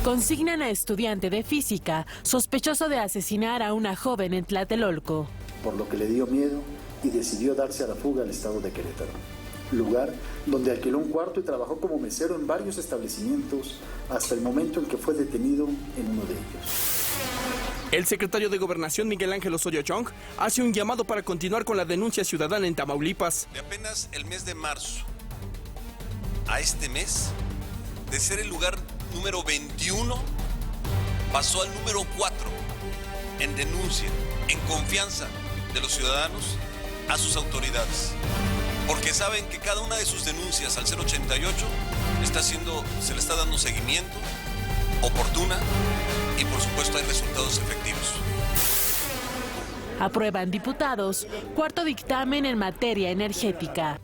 Consignan a estudiante de física sospechoso de asesinar a una joven en Tlatelolco. Por lo que le dio miedo y decidió darse a la fuga al estado de Querétaro, lugar donde alquiló un cuarto y trabajó como mesero en varios establecimientos hasta el momento en que fue detenido en uno de ellos. El secretario de Gobernación, Miguel Ángel Osorio Chong, hace un llamado para continuar con la denuncia ciudadana en Tamaulipas. De apenas el mes de marzo a este mes, de ser el lugar número 21, pasó al número 4 en denuncia, en confianza de los ciudadanos a sus autoridades. Porque saben que cada una de sus denuncias al 088 se le está dando seguimiento oportuna y por supuesto hay resultados efectivos. Aprueban diputados cuarto dictamen en materia energética.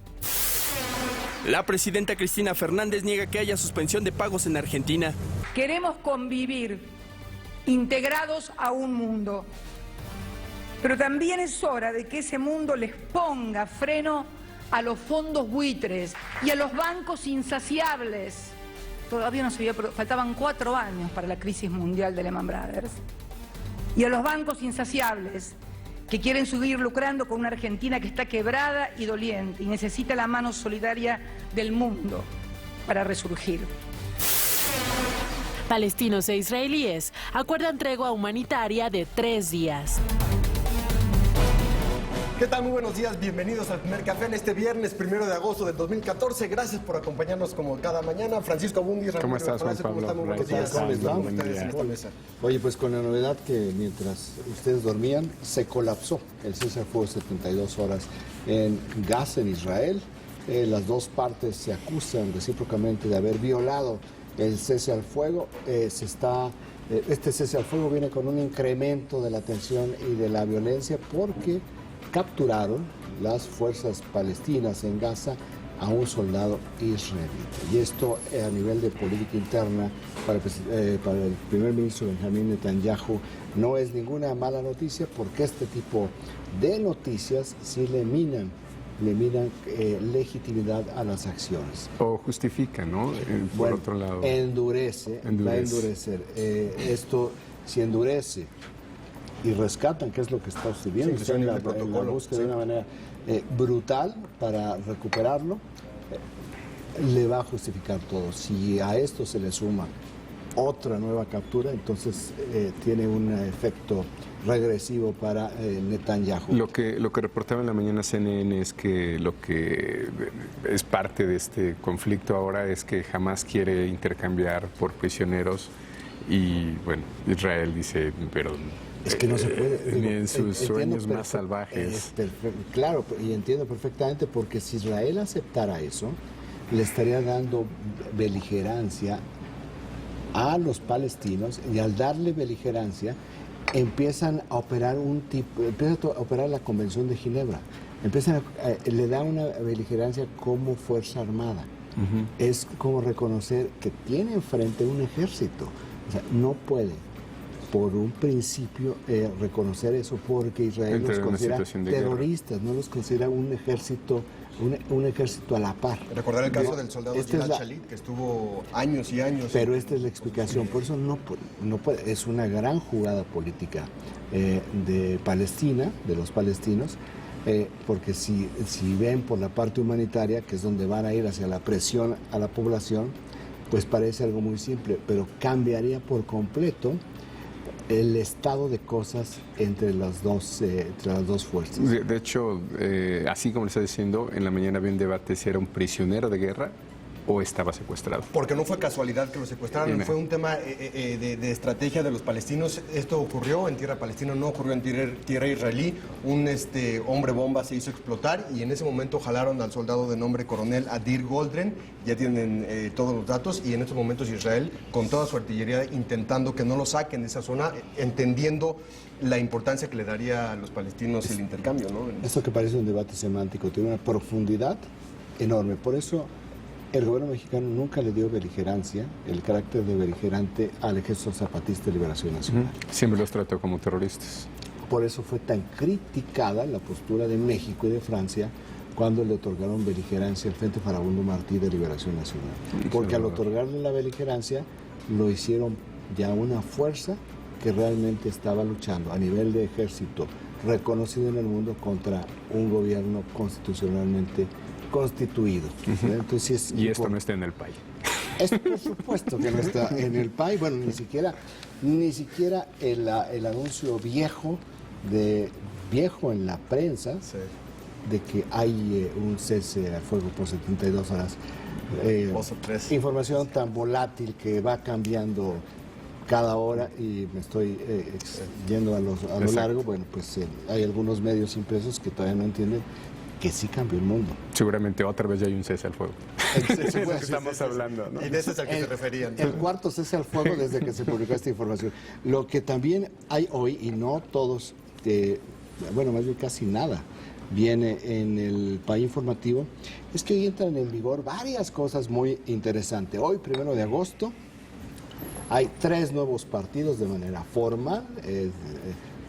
La presidenta Cristina Fernández niega que haya suspensión de pagos en Argentina. Queremos convivir integrados a un mundo, pero también es hora de que ese mundo les ponga freno a los fondos buitres y a los bancos insaciables. Todavía no se había, faltaban 4 años para la crisis mundial de Lehman Brothers. Y a los bancos insaciables que quieren seguir lucrando con una Argentina que está quebrada y doliente y necesita la mano solidaria del mundo para resurgir. Palestinos e israelíes acuerdan tregua humanitaria de 3 días. ¿Qué tal? Muy buenos días, bienvenidos al Primer Café en este viernes 1 de agosto del 2014. Gracias por acompañarnos como cada mañana. Francisco Abundis, ¿Cómo estás, Juan Pablo? ¿Cómo están? Muy buenos días. ¿Cómo les va ustedes en esta mesa? Oye, pues con la novedad que mientras ustedes dormían, se colapsó el cese al fuego 72 horas en Gaza, en Israel. Las dos partes se acusan recíprocamente de haber violado el cese al fuego. Este cese al fuego viene con un incremento de la tensión y de la violencia porque capturaron las fuerzas palestinas en Gaza a un soldado israelita. Y esto a nivel de política interna para el primer ministro Benjamín Netanyahu no es ninguna mala noticia porque este tipo de noticias sí le minan legitimidad a las acciones. O justifica, ¿no? Por otro lado. Va a endurecer. Esto, si endurece y rescatan, que es lo que está sucediendo, sí, en la búsqueda de una manera brutal para recuperarlo, le va a justificar todo. Si a esto se le suma otra nueva captura, entonces tiene un efecto regresivo para Netanyahu. Lo que reportaba en la mañana CNN es que lo que es parte de este conflicto ahora es que Hamás quiere intercambiar por prisioneros y, bueno, Israel dice, pero es que no se puede. Ni en sus sueños más salvajes. Claro, y entiendo perfectamente, porque si Israel aceptara eso, le estaría dando beligerancia a los palestinos, y al darle beligerancia empiezan a operar la Convención de Ginebra. Le da una beligerancia como fuerza armada. Es como reconocer que tiene enfrente un ejército. O sea, no puede, por un principio, reconocer eso, porque Israel los considera terroristas, no los considera un ejército a la par. Recordar el caso del soldado Gilad Shalit, que estuvo años y años. Pero esta es la explicación, por eso no puede. Es una gran jugada política de Palestina, de los palestinos, porque si ven por la parte humanitaria, que es donde van a ir hacia la presión a la población, pues parece algo muy simple, pero cambiaría por completo el estado de cosas entre las dos fuerzas. De hecho, así como le está diciendo, en la mañana había un debate si era un prisionero de guerra o estaba secuestrado. Porque no fue casualidad que lo secuestraron, fue un tema de estrategia de los palestinos. Esto ocurrió en tierra palestina, no ocurrió en tierra israelí. Un hombre bomba se hizo explotar y en ese momento jalaron al soldado de nombre coronel Adir Goldren. Ya tienen todos los datos y en estos momentos Israel, con toda su artillería, intentando que no lo saquen de esa zona, entendiendo la importancia que le daría a los palestinos el intercambio, ¿no? Esto que parece un debate semántico tiene una profundidad enorme. Por eso el gobierno mexicano nunca le dio beligerancia, el carácter de beligerante al Ejército Zapatista de Liberación Nacional. Siempre los trató como terroristas. Por eso fue tan criticada la postura de México y de Francia cuando le otorgaron beligerancia al Frente Farabundo Martí de Liberación Nacional. Porque al otorgarle la beligerancia lo hicieron ya una fuerza que realmente estaba luchando a nivel de ejército reconocido en el mundo contra un gobierno constitucionalmente constituido. Entonces, y esto no está en el país. Esto por supuesto que no está en el país. Bueno, ni siquiera el anuncio viejo en la prensa de que hay un cese al fuego por 72 horas. Información tan volátil que va cambiando cada hora y me estoy yendo a lo largo. Bueno, pues hay algunos medios impresos que todavía no entienden que sí cambió el mundo. Seguramente otra vez ya hay un cese al fuego. Es lo que estamos hablando, ¿no? Y de ese es al que se referían. El cuarto cese al fuego desde que se publicó esta información. Lo que también hay hoy, y no todos, bueno, más bien casi nada, viene en el país informativo, es que hoy entran en vigor varias cosas muy interesantes. Hoy, 1 de agosto, hay 3 nuevos partidos de manera formal.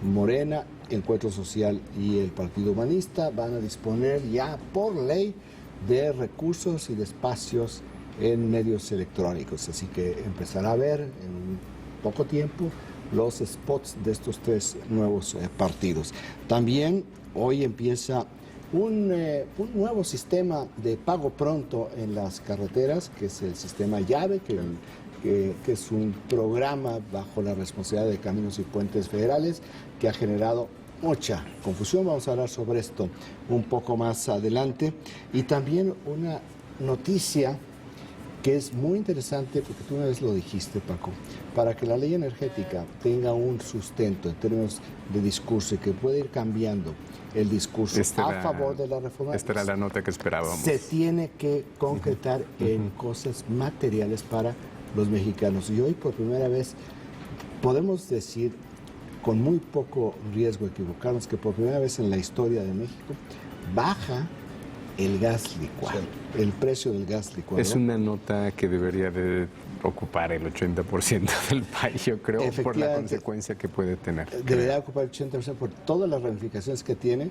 Morena, Encuentro Social y el Partido Humanista van a disponer ya por ley de recursos y de espacios en medios electrónicos. Así que empezará a ver en poco tiempo los spots de estos 3 nuevos partidos. También hoy empieza un nuevo sistema de pago pronto en las carreteras, que es el sistema llave, que es un programa bajo la responsabilidad de Caminos y Puentes Federales que ha generado mucha confusión. Vamos a hablar sobre esto un poco más adelante. Y también una noticia que es muy interesante, porque tú una vez lo dijiste, Paco, para que la ley energética tenga un sustento en términos de discurso y que pueda ir cambiando el discurso a favor de la reforma. Esta era la nota que esperábamos. Se tiene que concretar en cosas materiales para los mexicanos. Y hoy por primera vez podemos decir, con muy poco riesgo de equivocarnos, que por primera vez en la historia de México baja el gas licuado, el precio del gas licuado. Es una nota que debería de ocupar el 80% del país, yo creo, por la consecuencia que puede tener. Debería ocupar el 80% por todas las ramificaciones que tiene.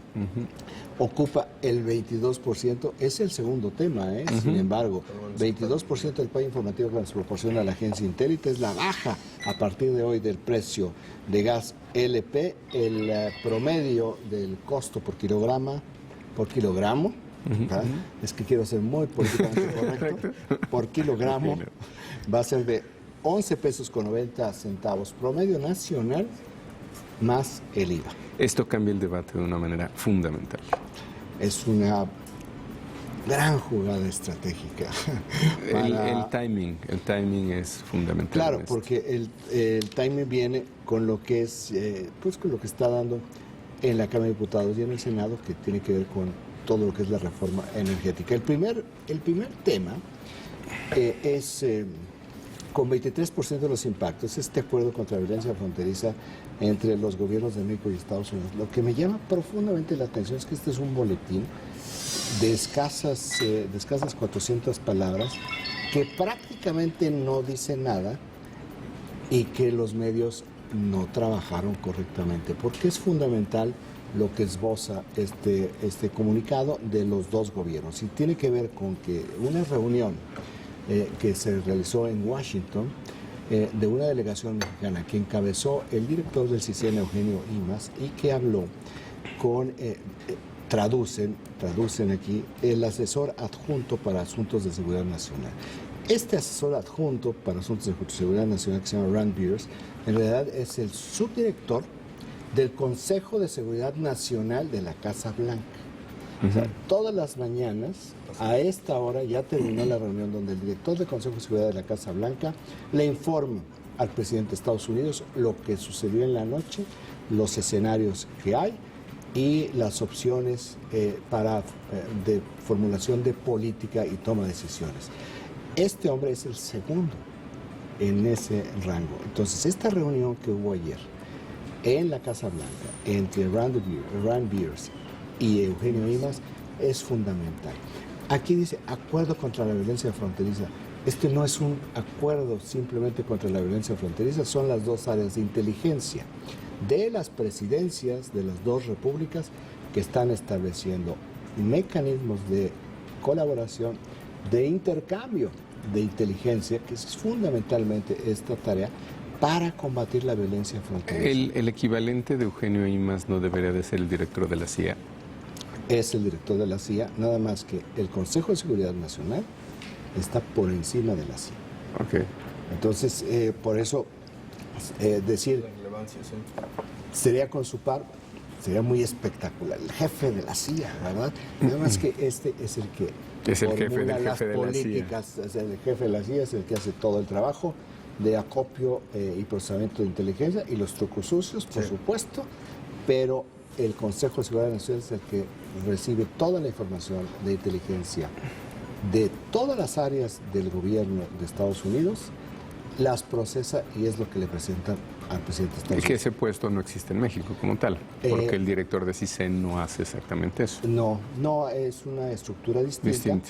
Ocupa el 22%, es el segundo tema, sin embargo, 22% del país informativo que nos proporciona la agencia Intelite es la baja a partir de hoy del precio de gas LP, el promedio del costo por kilogramo, es que quiero ser muy políticamente correcto, por kilogramo va a ser de 11 pesos con 90 centavos, promedio nacional más el IVA. Esto cambia el debate de una manera fundamental. Es una gran jugada estratégica. El timing es fundamental. Claro, porque el timing viene con lo que es, pues con lo que está dando en la Cámara de Diputados y en el Senado, que tiene que ver con todo lo que es la reforma energética. El primer tema es con 23% de los impactos, este acuerdo contra la violencia fronteriza entre los gobiernos de México y Estados Unidos. Lo que me llama profundamente la atención es que este es un boletín de escasas 400 palabras que prácticamente no dice nada y que los medios no trabajaron correctamente, porque es fundamental lo que esboza este comunicado de los dos gobiernos. Y tiene que ver con que una reunión que se realizó en Washington de una delegación mexicana que encabezó el director del CISEN, Eugenio Imas, y que habló con, traducen aquí, el asesor adjunto para asuntos de seguridad nacional. Este asesor adjunto para asuntos de seguridad nacional, que se llama Rand Beers, en realidad es el subdirector del Consejo de Seguridad Nacional de la Casa Blanca. O sea, todas las mañanas, a esta hora, ya terminó la reunión donde el director del Consejo de Seguridad de la Casa Blanca le informa al presidente de Estados Unidos lo que sucedió en la noche, los escenarios que hay y las opciones de formulación de política y toma de decisiones. Este hombre es el segundo en ese rango. Entonces, esta reunión que hubo ayer en la Casa Blanca entre Rand Beers y Eugenio Imas es fundamental. Aquí dice acuerdo contra la violencia fronteriza. Este no es un acuerdo simplemente contra la violencia fronteriza, son las dos áreas de inteligencia de las presidencias de las dos repúblicas que están estableciendo mecanismos de colaboración, de intercambio de inteligencia, que es fundamentalmente esta tarea, para combatir la violencia fronteriza. El equivalente de Eugenio Imaz no debería de ser el director de la CIA. Es el director de la CIA, nada más que el Consejo de Seguridad Nacional está por encima de la CIA. Okay. Entonces, por eso decir sería con su par, sería muy espectacular. El jefe de la CIA, ¿verdad? Nada más que este es el que es el jefe del las jefe de políticas, la CIA. Es el jefe de la CIA, es el que hace todo el trabajo de acopio y procesamiento de inteligencia y los trucos sucios, por supuesto, pero el Consejo de Seguridad Nacional es el que recibe toda la información de inteligencia de todas las áreas del gobierno de Estados Unidos, las procesa y es lo que le presentan al presidente de Estados Unidos. Que ese puesto no existe en México como tal, porque el director de CISEN no hace exactamente eso. No, es una estructura distinta.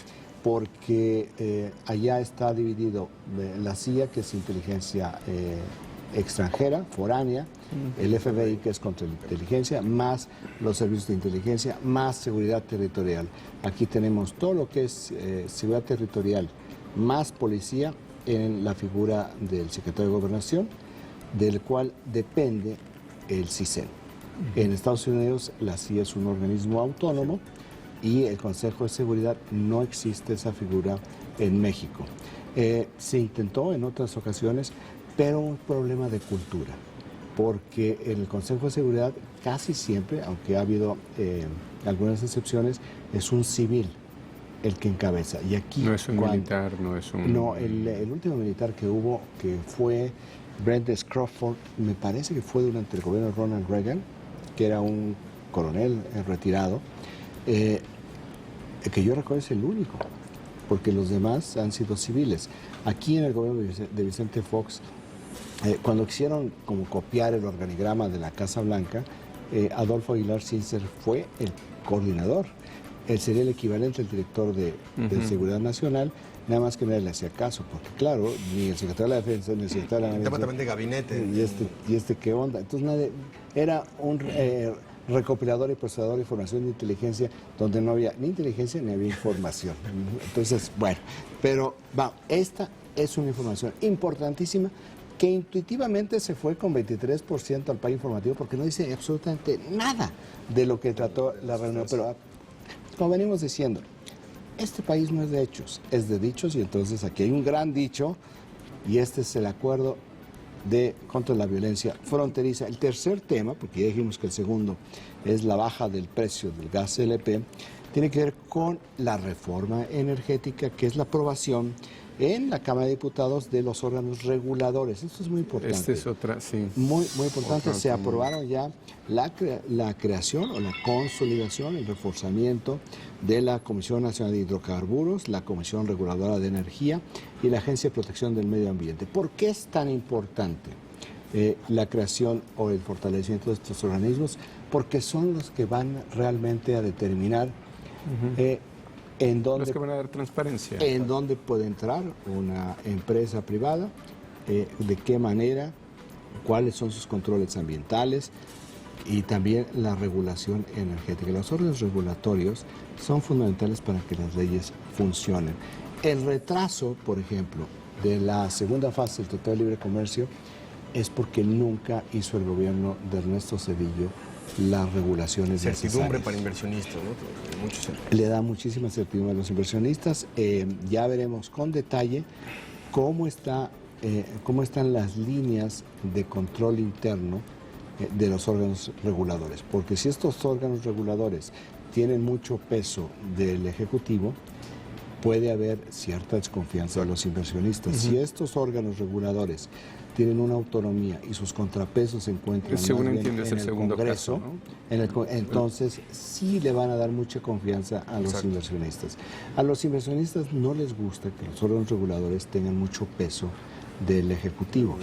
Porque allá está dividido la CIA, que es inteligencia extranjera, foránea, el FBI, que es contrainteligencia, más los servicios de inteligencia, más seguridad territorial. Aquí tenemos todo lo que es seguridad territorial, más policía en la figura del secretario de Gobernación, del cual depende el CISEN. En Estados Unidos la CIA es un organismo autónomo, y el Consejo de Seguridad no existe esa figura en México. Se intentó en otras ocasiones, pero un problema de cultura, porque en el Consejo de Seguridad casi siempre, aunque ha habido algunas excepciones, es un civil el que encabeza. Y aquí no es un militar, no es un... No, el último militar que hubo, que fue Brent Crawford, me parece que fue durante el gobierno de Ronald Reagan, que era un coronel retirado, que yo recuerdo es el único, porque los demás han sido civiles. Aquí en el gobierno de Vicente Fox, cuando quisieron como copiar el organigrama de la Casa Blanca, Adolfo Aguilar Sincer fue el coordinador. Él sería el equivalente al director de Seguridad Nacional, nada más que nadie le hacía caso, porque claro, ni el secretario de la Defensa, ni el secretario de la Departamento de Gabinete. Y este qué onda. Entonces nadie, era un recopilador y procesador de información de inteligencia donde no había ni inteligencia ni había información. Entonces, bueno, pero esta es una información importantísima que intuitivamente se fue con 23% al país informativo porque no dice absolutamente nada de lo que trató la reunión. Pero como venimos diciendo, este país no es de hechos, es de dichos, y entonces aquí hay un gran dicho, y este es el acuerdo contra la violencia fronteriza. El tercer tema, porque ya dijimos que el segundo es la baja del precio del gas LP, tiene que ver con la reforma energética, que es la aprobación en la Cámara de Diputados de los órganos reguladores. Esto es muy importante. Esta es otra, sí. Muy importante. Se aprobaron ya la creación o la consolidación, el reforzamiento de la Comisión Nacional de Hidrocarburos, la Comisión Reguladora de Energía y la Agencia de Protección del Medio Ambiente. ¿Por qué es tan importante la creación o el fortalecimiento de estos organismos? Porque son los que van realmente a determinar en dónde, los que van a dar transparencia. En dónde puede entrar una empresa privada, de qué manera, cuáles son sus controles ambientales y también la regulación energética. Los órganos regulatorios son fundamentales para que las leyes funcionen. El retraso, por ejemplo, de la segunda fase del Tratado de Libre Comercio es porque nunca hizo el gobierno de Ernesto Zedillo las regulaciones certidumbre necesarias. Para inversionistas, ¿no? Muchos... Le da muchísima certidumbre a los inversionistas. Ya veremos con detalle cómo están las líneas de control interno de los órganos reguladores. Porque si estos órganos reguladores tienen mucho peso del Ejecutivo, puede haber cierta desconfianza de los inversionistas. Si estos órganos reguladores tienen una autonomía y sus contrapesos se encuentran según en entiendo, es el segundo Congreso, caso, ¿no? Entonces sí le van a dar mucha confianza a los inversionistas. A los inversionistas no les gusta que los órganos reguladores tengan mucho peso del Ejecutivo.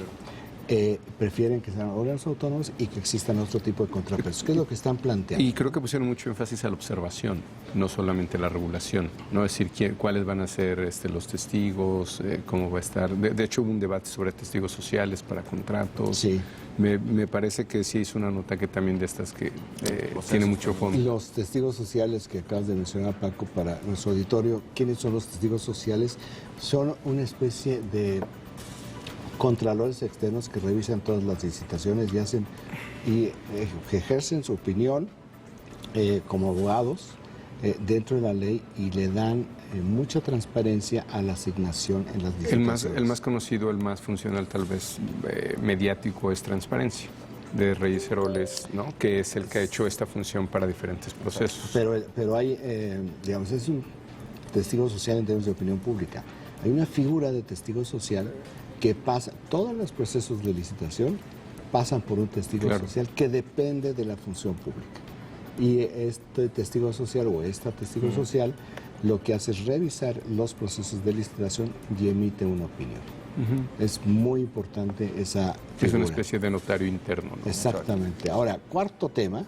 Prefieren que sean órganos autónomos y que existan otro tipo de contrapesos. ¿Qué es lo que están planteando? Y creo que pusieron mucho énfasis a la observación, no solamente la regulación. No decir cuáles van a ser los testigos, cómo va a estar. De hecho, hubo un debate sobre testigos sociales para contratos. Sí. Me parece que sí es una nota que también de estas que tiene mucho fondo. Los testigos sociales que acabas de mencionar, Paco, para nuestro auditorio, ¿quiénes son los testigos sociales? Son una especie de contralores externos que revisan todas las licitaciones y que ejercen su opinión como abogados dentro de la ley y le dan mucha transparencia a la asignación en las licitaciones. El más conocido, el más funcional tal vez mediático es Transparencia, de Reyes Heroles, ¿no? Que es el que ha hecho esta función para diferentes procesos. Pero hay, digamos, es un testigo social en términos de opinión pública. Hay una figura de testigo social que pasa, todos los procesos de licitación pasan por un testigo social que depende de la función pública. Y este testigo social o esta testigo social lo que hace es revisar los procesos de licitación y emite una opinión. Es muy importante esa figura. Es una especie de notario interno, ¿no? Exactamente. Ahora, cuarto tema,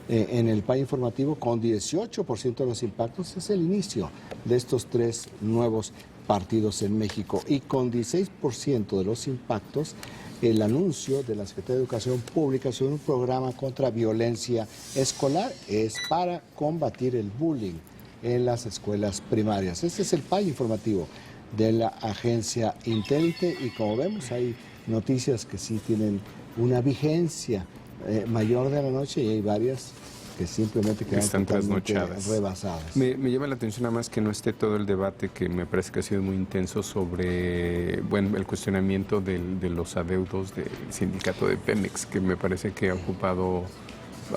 en el PAI informativo, con 18% de los impactos, es el inicio de estos 3 nuevos partidos en México y con 16% de los impactos, el anuncio de la Secretaría de Educación Pública sobre un programa contra violencia escolar es para combatir el bullying en las escuelas primarias. Este es el PAI informativo de la agencia Intelite y como vemos hay noticias que sí tienen una vigencia mayor de la noche y hay varias que simplemente quedan están trasnochadas, rebasadas. Me llama la atención nada más que no esté todo el debate que me parece que ha sido muy intenso sobre, bueno, el cuestionamiento de los adeudos del sindicato de Pemex, que me parece que ha ocupado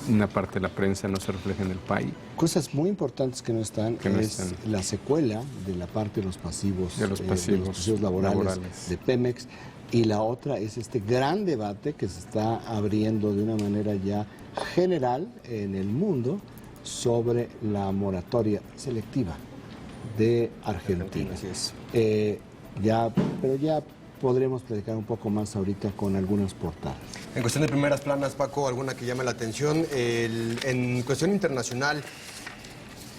una parte de la prensa, no se refleja en el PAI. Cosas muy importantes que no están es la secuela de la parte de los pasivos, laborales de Pemex, y la otra es este gran debate que se está abriendo de una manera ya general en el mundo sobre la moratoria selectiva de Argentina. Pero ya podremos platicar un poco más ahorita con algunas portadas. En cuestión de primeras planas, Paco, alguna que llame la atención. En cuestión internacional,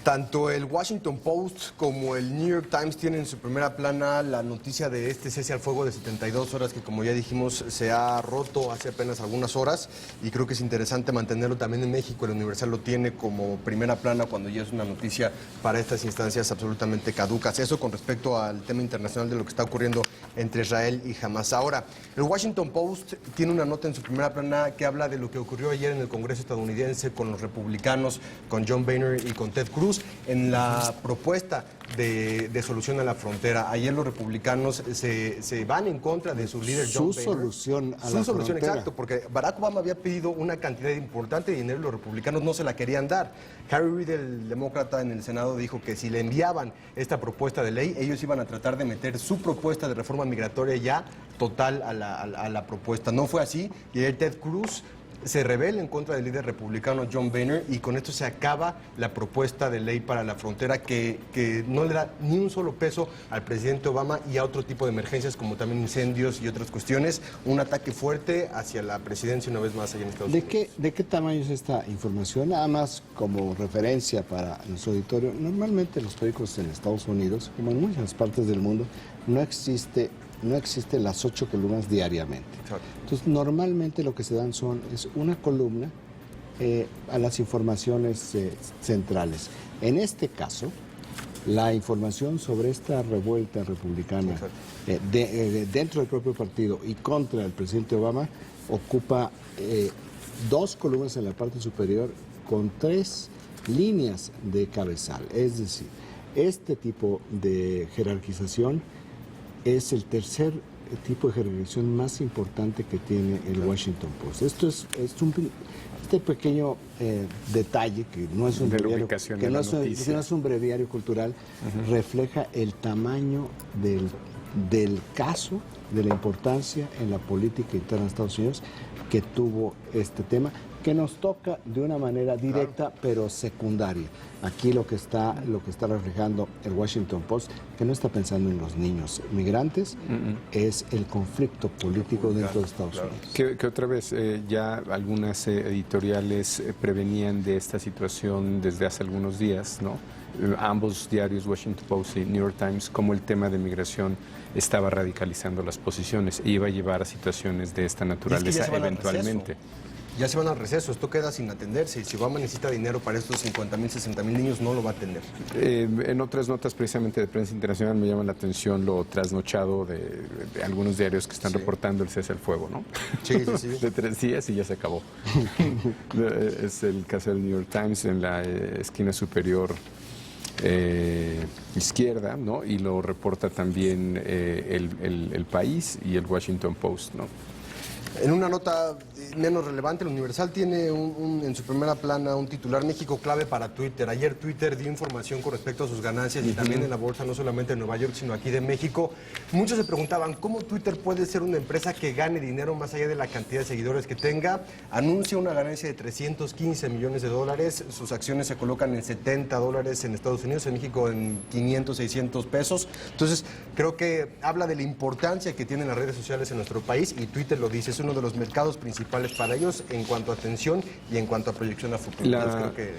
tanto el Washington Post como el New York Times tienen en su primera plana la noticia de este cese al fuego de 72 horas que, como ya dijimos, se ha roto hace apenas algunas horas y creo que es interesante mantenerlo también en México. El Universal lo tiene como primera plana cuando ya es una noticia para estas instancias absolutamente caducas. Eso con respecto al tema internacional de lo que está ocurriendo entre Israel y Hamas. Ahora, el Washington Post tiene una nota en su primera plana que habla de lo que ocurrió ayer en el Congreso estadounidense con los republicanos, con John Boehner y con Ted Cruz, en la propuesta de solución a la frontera. Ayer los republicanos se van en contra de su líder John Boehner. Su solución a la frontera. Exacto, porque Barack Obama había pedido una cantidad importante de dinero y los republicanos no se la querían dar. Harry Reid, el demócrata en el Senado, dijo que si le enviaban esta propuesta de ley, ellos iban a tratar de meter su propuesta de reforma migratoria ya total a la propuesta. No fue así y ayer Ted Cruz se rebela en contra del líder republicano John Boehner y con esto se acaba la propuesta de ley para la frontera que no le da ni un solo peso al presidente Obama y a otro tipo de emergencias como también incendios y otras cuestiones. Un ataque fuerte hacia la presidencia una vez más allá en Estados Unidos. ¿De qué tamaño es esta información? Nada más como referencia para nuestro auditorio. Normalmente los periódicos en Estados Unidos, como en muchas partes del mundo, no existen las 8 columnas diariamente. Entonces, normalmente lo que se dan es una columna a las informaciones centrales. En este caso, la información sobre esta revuelta republicana dentro del propio partido y contra el presidente Obama ocupa 2 columnas en la parte superior con 3 líneas de cabezal. Es decir, este tipo de jerarquización es el tercer tipo de jerarquización más importante que tiene el Washington Post. Esto es este pequeño detalle que no es un breviario, que no es un breviario cultural, refleja el tamaño del caso, de la importancia en la política interna de Estados Unidos que tuvo este tema, que nos toca de una manera directa pero secundaria. Aquí lo que está reflejando el Washington Post, que no está pensando en los niños migrantes, es el conflicto político dentro de Estados Unidos. Que otra vez ya algunas editoriales prevenían de esta situación desde hace algunos días, ¿no? Ambos diarios, Washington Post y New York Times, como el tema de migración estaba radicalizando las posiciones e iba a llevar a situaciones de esta naturaleza eventualmente. Ya se van al receso, esto queda sin atenderse y si Obama necesita dinero para estos 50,000, 60,000 niños, no lo va a atender. En otras notas precisamente de prensa internacional me llama la atención lo trasnochado de algunos diarios que están reportando el cese al fuego, ¿no? Sí. De 3 días y ya se acabó. Es el caso del New York Times en la esquina superior izquierda, ¿no? Y lo reporta también el País y el Washington Post, ¿no? En una nota menos relevante, el Universal tiene en su primera plana un titular: México clave para Twitter. Ayer Twitter dio información con respecto a sus ganancias y también en la bolsa, no solamente en Nueva York, sino aquí de México. Muchos se preguntaban cómo Twitter puede ser una empresa que gane dinero más allá de la cantidad de seguidores que tenga. Anuncia una ganancia de $315 millones, sus acciones se colocan en $70 en Estados Unidos, en México en 500, 600 pesos. Entonces, creo que habla de la importancia que tienen las redes sociales en nuestro país y Twitter lo dice, es uno de los mercados principales para ellos en cuanto a atención y en cuanto a proyección a futuro.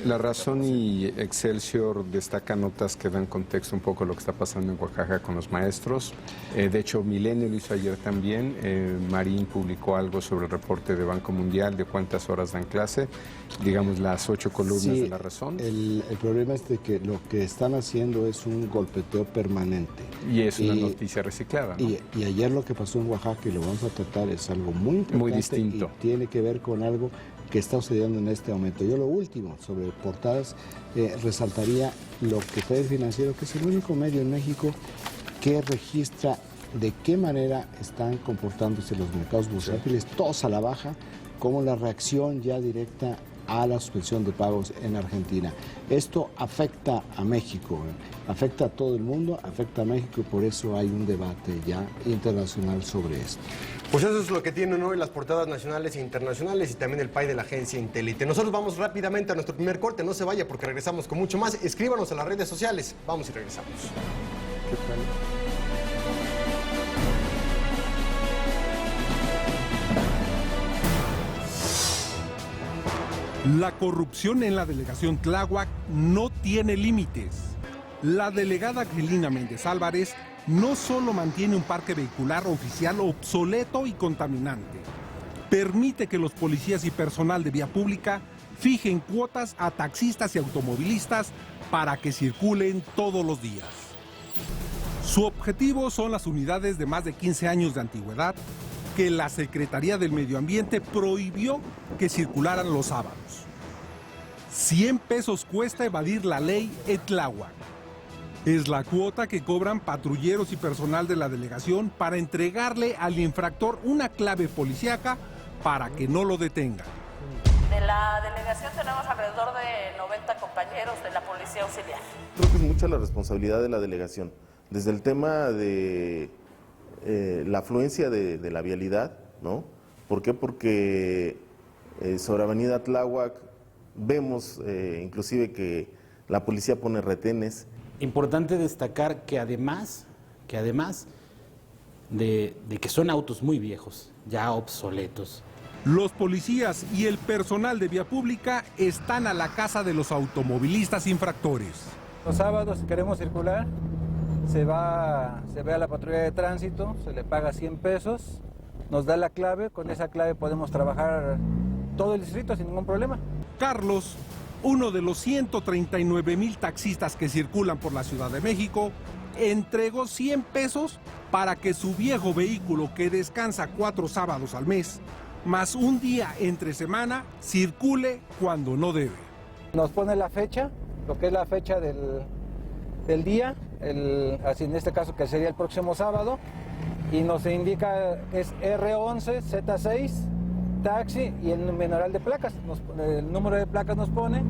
La Razón y Excelsior destacan notas que dan contexto un poco a lo que está pasando en Oaxaca con los maestros. De hecho, Milenio lo hizo ayer también. Marín publicó algo sobre el reporte de Banco Mundial de cuántas horas dan clase, digamos las 8 columnas de La Razón. El problema es de que lo que están haciendo es un golpeteo permanente. Y es una noticia reciclada, ¿no? Y ayer lo que pasó en Oaxaca, y lo vamos a tratar, es algo muy importante, muy distinto. Y tiene que ver con algo que está sucediendo en este momento. Yo lo último, sobre portadas, resaltaría lo que fue el Financiero, que es el único medio en México que registra de qué manera están comportándose los mercados bursátiles, todos a la baja, como la reacción ya directa a la suspensión de pagos en Argentina. Esto afecta a México, afecta a todo el mundo, afecta a México, y por eso hay un debate ya internacional sobre esto. Pues eso es lo que tienen hoy las portadas nacionales e internacionales y también el PAI de la agencia Intelite. Nosotros vamos rápidamente a nuestro primer corte, no se vaya porque regresamos con mucho más. Escríbanos a las redes sociales, vamos y regresamos. ¿Qué tal? La corrupción en la delegación Tláhuac no tiene límites. La delegada Angelina Méndez Álvarez no solo mantiene un parque vehicular oficial obsoleto y contaminante, permite que los policías y personal de vía pública fijen cuotas a taxistas y automovilistas para que circulen todos los días. Su objetivo son las unidades de más de 15 años de antigüedad que la Secretaría del Medio Ambiente prohibió que circularan los sábados. 100 pesos cuesta evadir la ley en Tláhuac. Es la cuota que cobran patrulleros y personal de la delegación para entregarle al infractor una clave policíaca para que no lo detenga. De la delegación tenemos alrededor de 90 compañeros de la Policía Auxiliar. Creo que es mucha la responsabilidad de la delegación. Desde el tema de la afluencia de la vialidad, ¿no? ¿Por qué? Porque sobre Avenida Tláhuac vemos inclusive que la policía pone retenes. Importante destacar que además de que son autos muy viejos, ya obsoletos. Los policías y el personal de vía pública están a la casa de los automovilistas infractores. Los sábados, si queremos circular, se ve a la patrulla de tránsito, se le paga 100 pesos, nos da la clave, con esa clave podemos trabajar todo el distrito sin ningún problema. Carlos, uno de los 139,000 taxistas que circulan por la Ciudad de México, entregó 100 pesos para que su viejo vehículo, que descansa 4 sábados al mes, más un día entre semana, circule cuando no debe. Nos pone la fecha, lo que es la fecha del día, así en este caso que sería el próximo sábado, y nos indica es R11, Z6, taxi y el numeral de placas. El número de placas nos pone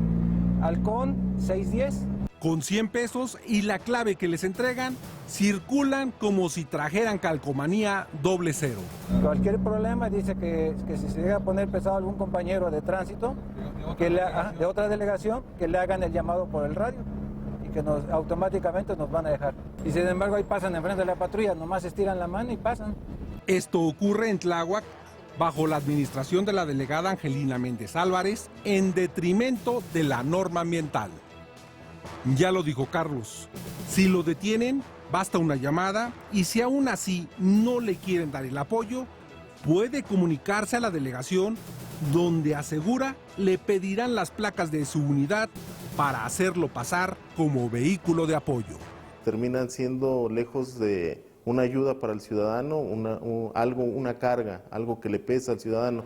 Halcón 610. Con 100 pesos y la clave que les entregan, circulan como si trajeran calcomanía 00. Cualquier problema, dice que si se llega a poner pesado algún compañero de tránsito, de otra delegación, que le hagan el llamado por el radio y que automáticamente nos van a dejar. Y sin embargo ahí pasan enfrente de la patrulla, nomás estiran la mano y pasan. Esto ocurre en Tláhuac bajo la administración de la delegada Angelina Méndez Álvarez en detrimento de la norma ambiental. Ya lo dijo Carlos, si lo detienen, basta una llamada y si aún así no le quieren dar el apoyo, puede comunicarse a la delegación donde asegura le pedirán las placas de su unidad para hacerlo pasar como vehículo de apoyo. Terminan siendo lejos de una ayuda para el ciudadano, una carga, algo que le pesa al ciudadano.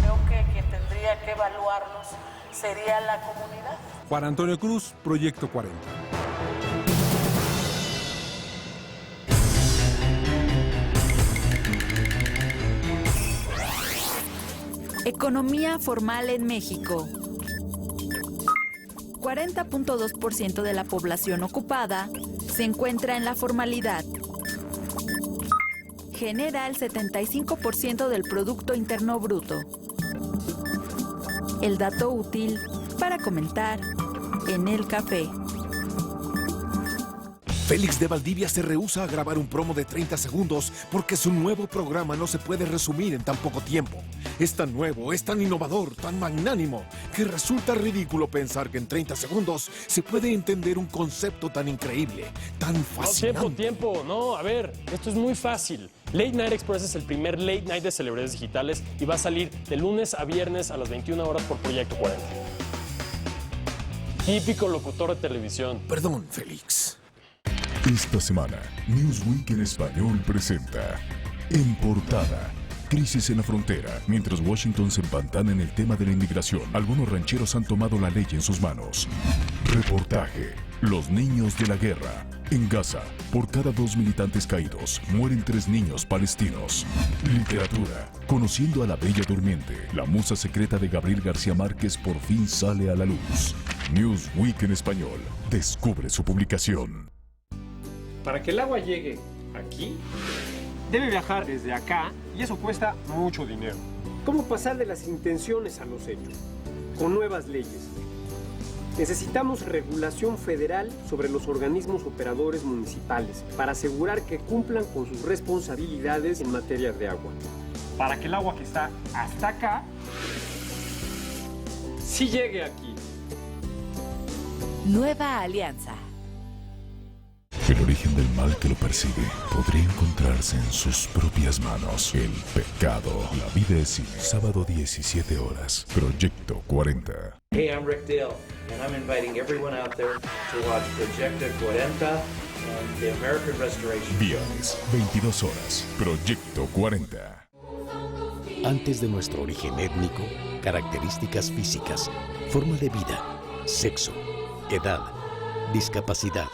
Creo que quien tendría que evaluarlos sería la comunidad. Juan Antonio Cruz, Proyecto 40. Economía formal en México. 40.2% de la población ocupada se encuentra en la formalidad. Genera el 75% del Producto Interno Bruto. El dato útil para comentar en el café. Félix de Valdivia se rehúsa a grabar un promo de 30 segundos porque su nuevo programa no se puede resumir en tan poco tiempo. Es tan nuevo, es tan innovador, tan magnánimo, que resulta ridículo pensar que en 30 segundos se puede entender un concepto tan increíble, tan fascinante. No, tiempo, no, a ver, esto es muy fácil. Late Night Express es el primer late night de celebridades digitales y va a salir de lunes a viernes a las 21 horas por Proyecto 40. Típico locutor de televisión. Perdón, Félix. Esta semana, Newsweek en español presenta En Portada. Crisis en la frontera. Mientras Washington se empantana en el tema de la inmigración, algunos rancheros han tomado la ley en sus manos. Reportaje. Los niños de la guerra. En Gaza, por cada 2 militantes caídos, mueren 3 niños palestinos. Literatura. Conociendo a la Bella Durmiente, la musa secreta de Gabriel García Márquez por fin sale a la luz. Newsweek en español. Descubre su publicación. Para que el agua llegue aquí, debe viajar desde acá y eso cuesta mucho dinero. ¿Cómo pasar de las intenciones a los hechos? Con nuevas leyes. Necesitamos regulación federal sobre los organismos operadores municipales para asegurar que cumplan con sus responsabilidades en materia de agua. Para que el agua que está hasta acá, sí llegue aquí. Nueva alianza. El origen del mal que lo persigue podría encontrarse en sus propias manos. El pecado. La vida es cine. Sábado 17 horas. Proyecto 40. Hey, I'm Rick Dale, and I'm inviting everyone out there to watch Proyecto 40 and the American Restoration. Viernes, 22 horas. Proyecto 40. Antes de nuestro origen étnico, características físicas, forma de vida, sexo, edad, discapacidad,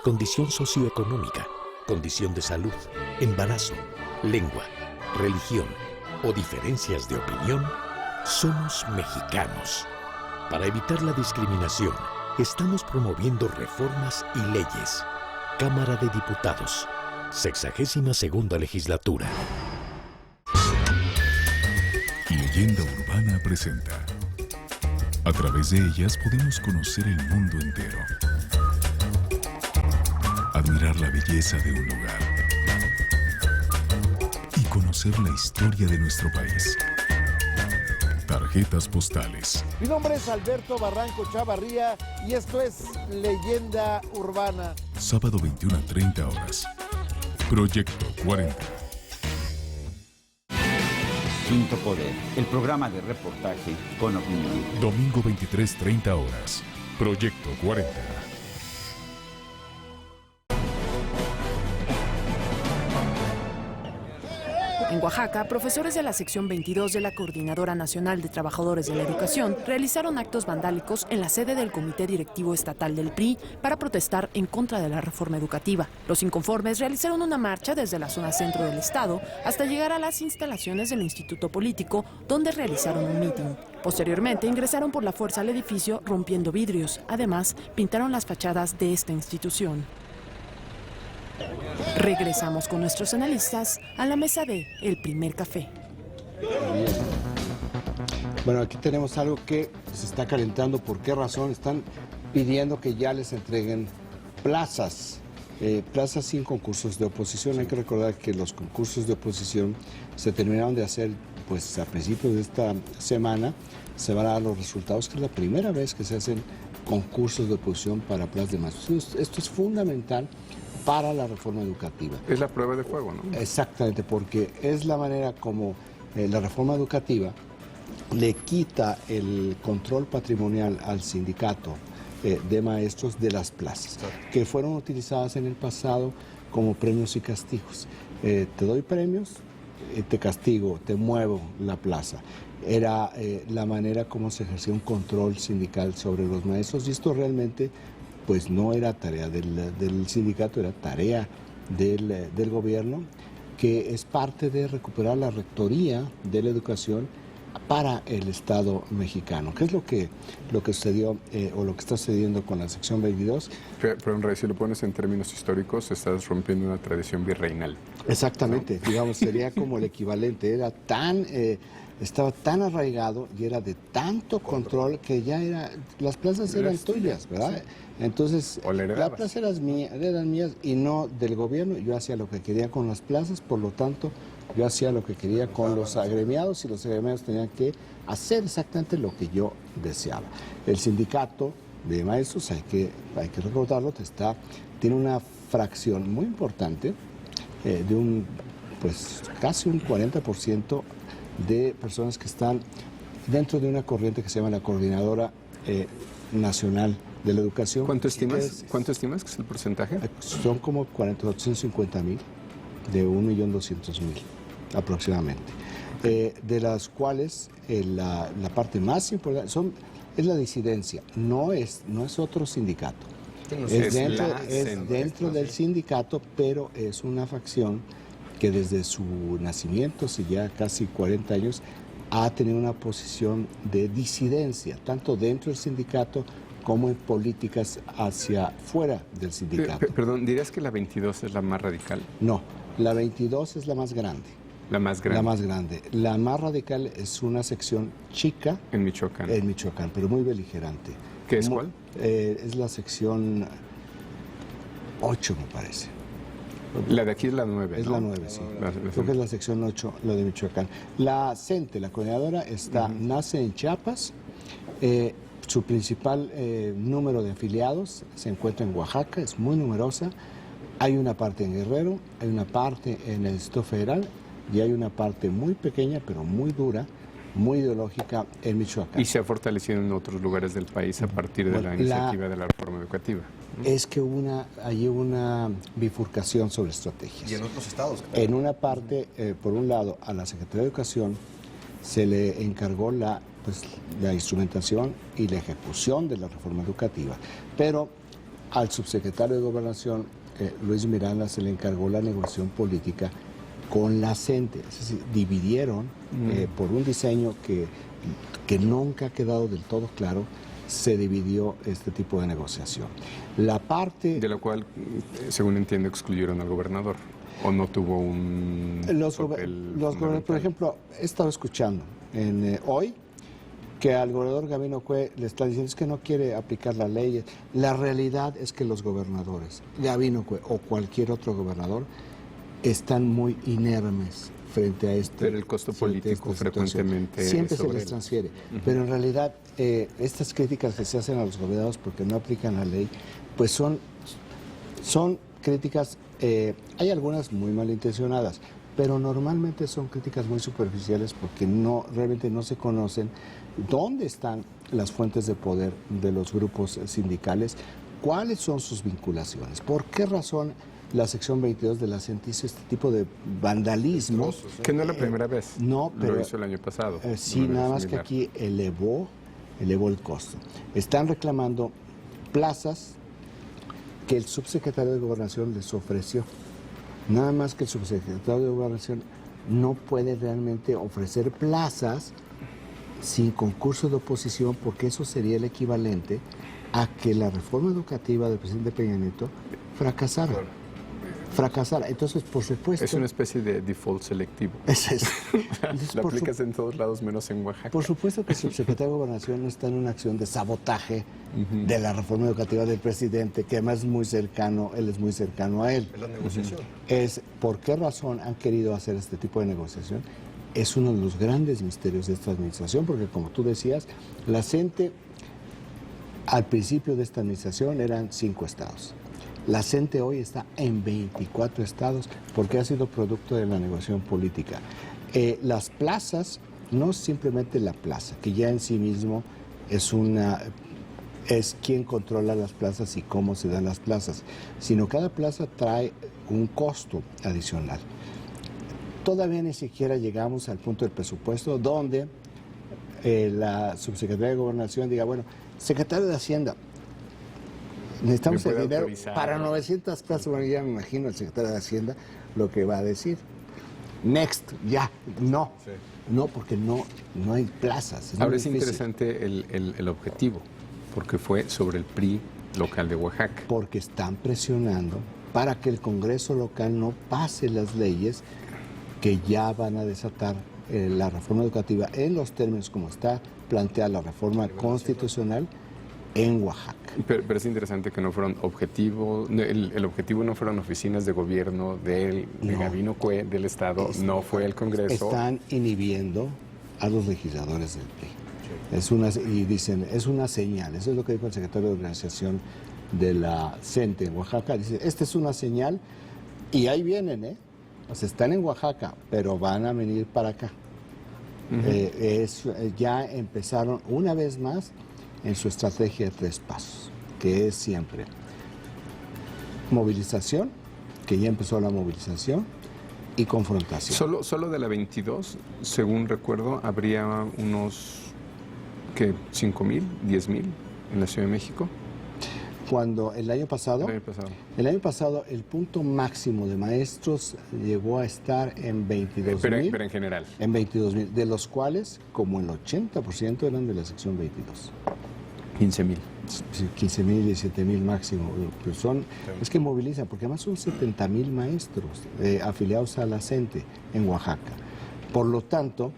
condición socioeconómica, condición de salud, embarazo, lengua, religión o diferencias de opinión, somos mexicanos. Para evitar la discriminación, estamos promoviendo reformas y leyes. Cámara de Diputados, 62ª legislatura. Leyenda Urbana presenta. A través de ellas podemos conocer el mundo entero. Admirar la belleza de un lugar y conocer la historia de nuestro país. Tarjetas postales. Mi nombre es Alberto Barranco Chavarría y esto es Leyenda Urbana. Sábado 21 a 30 horas. Proyecto 40. Quinto Poder, el programa de reportaje con opinión. Domingo 23:30 horas. Proyecto 40. En Oaxaca, profesores de la sección 22 de la Coordinadora Nacional de Trabajadores de la Educación realizaron actos vandálicos en la sede del Comité Directivo Estatal del PRI para protestar en contra de la reforma educativa. Los inconformes realizaron una marcha desde la zona centro del estado hasta llegar a las instalaciones del Instituto Político, donde realizaron un mitin. Posteriormente ingresaron por la fuerza al edificio rompiendo vidrios. Además, pintaron las fachadas de esta institución. Regresamos con nuestros analistas a la mesa de El Primer Café. Bueno, aquí tenemos algo que se está calentando. ¿Por qué razón? Están pidiendo que ya les entreguen plazas, plazas sin concursos de oposición. Hay que recordar que los concursos de oposición se terminaron de hacer pues a principios de esta semana. Se van a dar los resultados, que es la primera vez que se hacen concursos de oposición para plazas de maestros. Esto es fundamental para la reforma educativa. Es la prueba de fuego, ¿no? Exactamente, porque es la manera como la reforma educativa le quita el control patrimonial al sindicato de maestros de las plazas, que fueron utilizadas en el pasado como premios y castigos. Te doy premios, te castigo, te muevo la plaza. Era la manera como se ejercía un control sindical sobre los maestros, y esto realmente pues no era tarea del sindicato, era tarea del gobierno, que es parte de recuperar la rectoría de la educación para el Estado mexicano. ¿Qué es lo que sucedió o lo que está sucediendo con la sección 22? Pero en realidad, si lo pones en términos históricos, estás rompiendo una tradición virreinal. Exactamente, ¿no? Digamos, sería como el equivalente, era estaba tan arraigado y era de tanto control que ya las plazas eran tuyas, ¿verdad? Sí. Entonces, las plazas eran mías y no del gobierno. Yo hacía lo que quería con las plazas, por lo tanto, yo hacía lo que quería con los agremiados, y los agremiados tenían que hacer exactamente lo que yo deseaba. El sindicato de maestros, hay que recordarlo, tiene una fracción muy importante de casi un 40% de personas que están dentro de una corriente que se llama la Coordinadora Nacional de la Educación. ¿Cuánto estimas que es el porcentaje? Son como 450,000, de 1.200.000 aproximadamente, de las cuales la parte más importante es la disidencia, no es otro sindicato. Es dentro del sindicato, pero es una facción que desde su nacimiento, hace ya casi 40 años, ha tenido una posición de disidencia, tanto dentro del sindicato como en políticas hacia fuera del sindicato. Perdón, ¿dirías que la 22 es la más radical? No, la 22 es la más grande. La más grande. La más grande. La más radical es una sección chica. En Michoacán. En Michoacán, pero muy beligerante. ¿Qué es cuál? Es la sección 8, me parece. La de aquí es la 9. Es la 9, sí. Creo que es la sección 8, la de Michoacán. La CENTE, la coordinadora, nace en Chiapas. Su principal número de afiliados se encuentra en Oaxaca, es muy numerosa. Hay una parte en Guerrero, hay una parte en el Distrito Federal y hay una parte muy pequeña, pero muy dura, muy ideológica en Michoacán. Y se ha fortalecido en otros lugares del país a partir de la iniciativa de la reforma educativa. Es que hay una bifurcación sobre estrategias. Y en otros estados. En una parte, por un lado, a la Secretaría de Educación se le encargó la instrumentación y la ejecución de la reforma educativa, pero al subsecretario de Gobernación, Luis Miranda, se le encargó la negociación política con la CENTE. Es decir, dividieron por un diseño que nunca ha quedado del todo claro, se dividió este tipo de negociación. La parte... De la cual, según entiendo, excluyeron al gobernador, o no tuvo un papel fundamental. Por ejemplo, he estado escuchando hoy que al gobernador Gabino Cue le está diciendo es que no quiere aplicar las leyes. La realidad es que los gobernadores, Gabino Cue o cualquier otro gobernador, están muy inermes frente a esto. Pero el costo político frecuentemente siempre se les transfiere. Pero en realidad estas críticas que se hacen a los gobernadores porque no aplican la ley, pues son críticas, hay algunas muy malintencionadas, pero normalmente son críticas muy superficiales porque realmente no se conocen dónde están las fuentes de poder de los grupos sindicales, cuáles son sus vinculaciones, por qué razón la sección 22 de la CENTE hizo este tipo de vandalismo. Que no es la primera vez. No, pero lo hizo el año pasado. Sí, nada más que aquí elevó el costo. Están reclamando plazas que el subsecretario de Gobernación les ofreció. Nada más que el subsecretario de Gobernación no puede realmente ofrecer plazas sin concurso de oposición, porque eso sería el equivalente a que la reforma educativa del presidente Peña Nieto fracasara. Entonces, por supuesto... Es una especie de default selectivo. Lo aplicas en todos lados menos en Oaxaca. Por supuesto que el subsecretario de Gobernación no está en una acción de sabotaje de la reforma educativa del presidente, que además es muy cercano, él es muy cercano a él. Es la negociación. Es por qué razón han querido hacer este tipo de negociación. Es uno de los grandes misterios de esta administración, porque como tú decías, la CENTE al principio de esta administración eran 5 estados. La CENTE hoy está en 24 estados porque ha sido producto de la negociación política. Las plazas, no simplemente la plaza, que ya en sí mismo es quien controla las plazas y cómo se dan las plazas, sino cada plaza trae un costo adicional. Todavía ni siquiera llegamos al punto del presupuesto donde la subsecretaria de Gobernación diga, bueno, secretario de Hacienda, necesitamos el dinero para 900 plazas. Bueno, ya me imagino el secretario de Hacienda lo que va a decir. Next, ya, no. Sí. No, porque no hay plazas. Ahora es interesante el objetivo, porque fue sobre el PRI local de Oaxaca. Porque están presionando para que el Congreso local no pase las leyes que ya van a desatar la reforma educativa en los términos como está planteada la reforma constitucional en Oaxaca. Pero es interesante que no fueron objetivos, el objetivo no fueron oficinas de gobierno de Gabino Cue, del Estado, no fue el Congreso. Están inhibiendo a los legisladores del PRI. Y dicen, es una señal, eso es lo que dijo el secretario de Organización de la CENTE en Oaxaca, dice, esta es una señal y ahí vienen, o sea, están en Oaxaca, pero van a venir para acá. Ya empezaron una vez más en su estrategia de 3 pasos, que es siempre movilización, que ya empezó la movilización, y confrontación. Solo de la 22, según recuerdo, habría unos, ¿qué? 5,000, 10,000 en la Ciudad de México. Cuando el año pasado, el punto máximo de maestros llegó a estar en 22,000. Pero en general. En 22,000, de los cuales como el 80% eran de la sección 22. 15,000. 15,000, 17,000 máximo. Pues es que movilizan, porque además son 70,000 maestros afiliados a la CENTE en Oaxaca. Por lo tanto,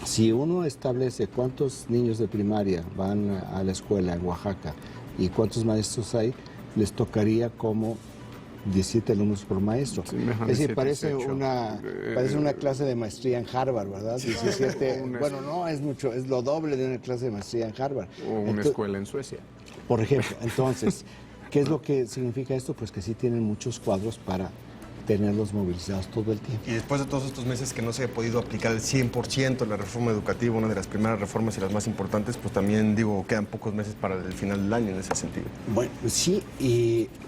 si uno establece cuántos niños de primaria van a la escuela en Oaxaca y cuántos maestros hay, les tocaría como 17 alumnos por maestro. Sí, es decir, parece una clase de maestría en Harvard, ¿verdad? 17, bueno, no, es mucho, es lo doble de una clase de maestría en Harvard. O una escuela en Suecia. Por ejemplo, entonces, ¿qué es lo que significa esto? Pues que sí tienen muchos cuadros para tenerlos movilizados todo el tiempo. Y después de todos estos meses que no se ha podido aplicar el 100% la reforma educativa, una de las primeras reformas y las más importantes, pues también quedan pocos meses para el final del año en ese sentido. Bueno, sí,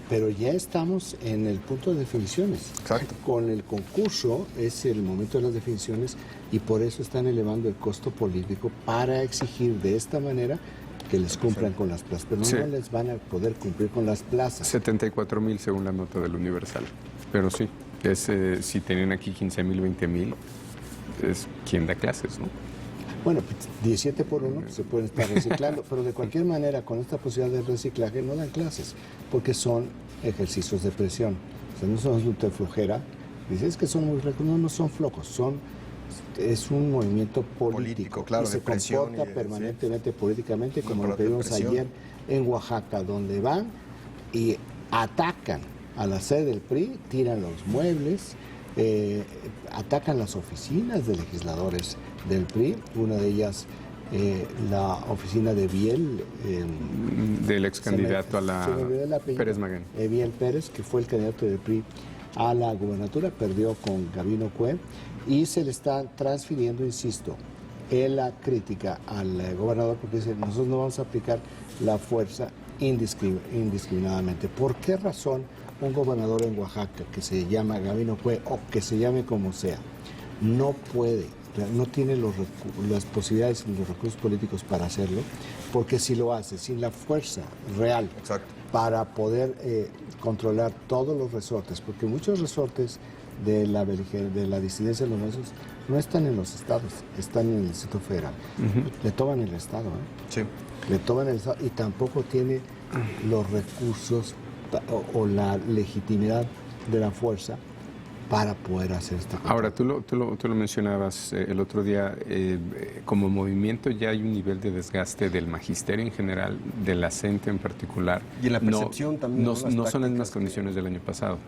pero ya estamos en el punto de definiciones. Exacto. Con el concurso es el momento de las definiciones y por eso están elevando el costo político para exigir de esta manera que les cumplan con las plazas, pero no les van a poder cumplir con las plazas. 74,000 según la nota del Universal. Pero sí, si tienen aquí 15,000, 20,000, es quien da clases, ¿no? Bueno, 17 por 1 se pueden estar reciclando, pero de cualquier manera, con esta posibilidad de reciclaje no dan clases, porque son ejercicios de presión. O sea, no son de flojera. Dices que son muy flojos, no son flojos, es un movimiento político claro, que se comporta permanentemente políticamente, como lo que vimos ayer en Oaxaca, donde van y atacan a la sede del PRI, tiran los muebles, atacan las oficinas de legisladores del PRI, una de ellas la oficina de Biel. Del ex candidato a la Pérez Magán. Biel Pérez, que fue el candidato del PRI a la gubernatura, perdió con Gabino Cue y se le está transfiriendo, insisto, en la crítica al gobernador porque dice, nosotros no vamos a aplicar la fuerza indiscriminadamente. ¿Por qué razón un gobernador en Oaxaca que se llama Gabino Cue o que se llame como sea, no puede, no tiene las posibilidades y los recursos políticos para hacerlo? Porque si lo hace sin la fuerza real para poder controlar todos los resortes, porque muchos resortes de la disidencia de los maestros no están en los estados, están en el Distrito Federal. Le toman el estado, Sí. Le toman el estado y tampoco tiene los recursos o la legitimidad de la fuerza para poder hacer esta cosa. Ahora, tú lo mencionabas el otro día, como movimiento ya hay un nivel de desgaste del magisterio en general, de la CENTE en particular. Y en la percepción también. No son las mismas condiciones del año pasado.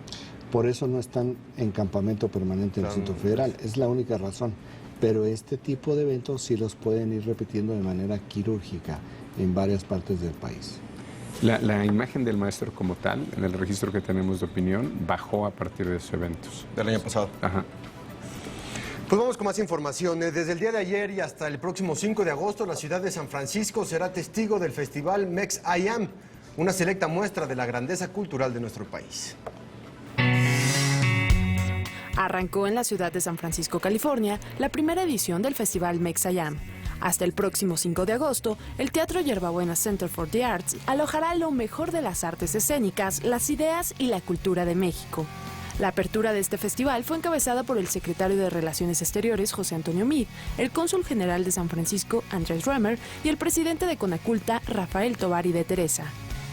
Por eso no están en campamento permanente en el Distrito Federal, es la única razón. Pero este tipo de eventos sí los pueden ir repitiendo de manera quirúrgica en varias partes del país. La imagen del maestro como tal, en el registro que tenemos de opinión, bajó a partir de esos eventos. Del año pasado. Ajá. Pues vamos con más información. Desde el día de ayer y hasta el próximo 5 de agosto, la ciudad de San Francisco será testigo del festival Mex-I-Am, una selecta muestra de la grandeza cultural de nuestro país. Arrancó en la ciudad de San Francisco, California, la primera edición del festival Mex-I-Am. Hasta el próximo 5 de agosto, el Teatro Yerbabuena Center for the Arts alojará lo mejor de las artes escénicas, las ideas y la cultura de México. La apertura de este festival fue encabezada por el secretario de Relaciones Exteriores, José Antonio Meade, el cónsul general de San Francisco, Andrés Roemer, y el presidente de Conaculta, Rafael Tovar y de Teresa.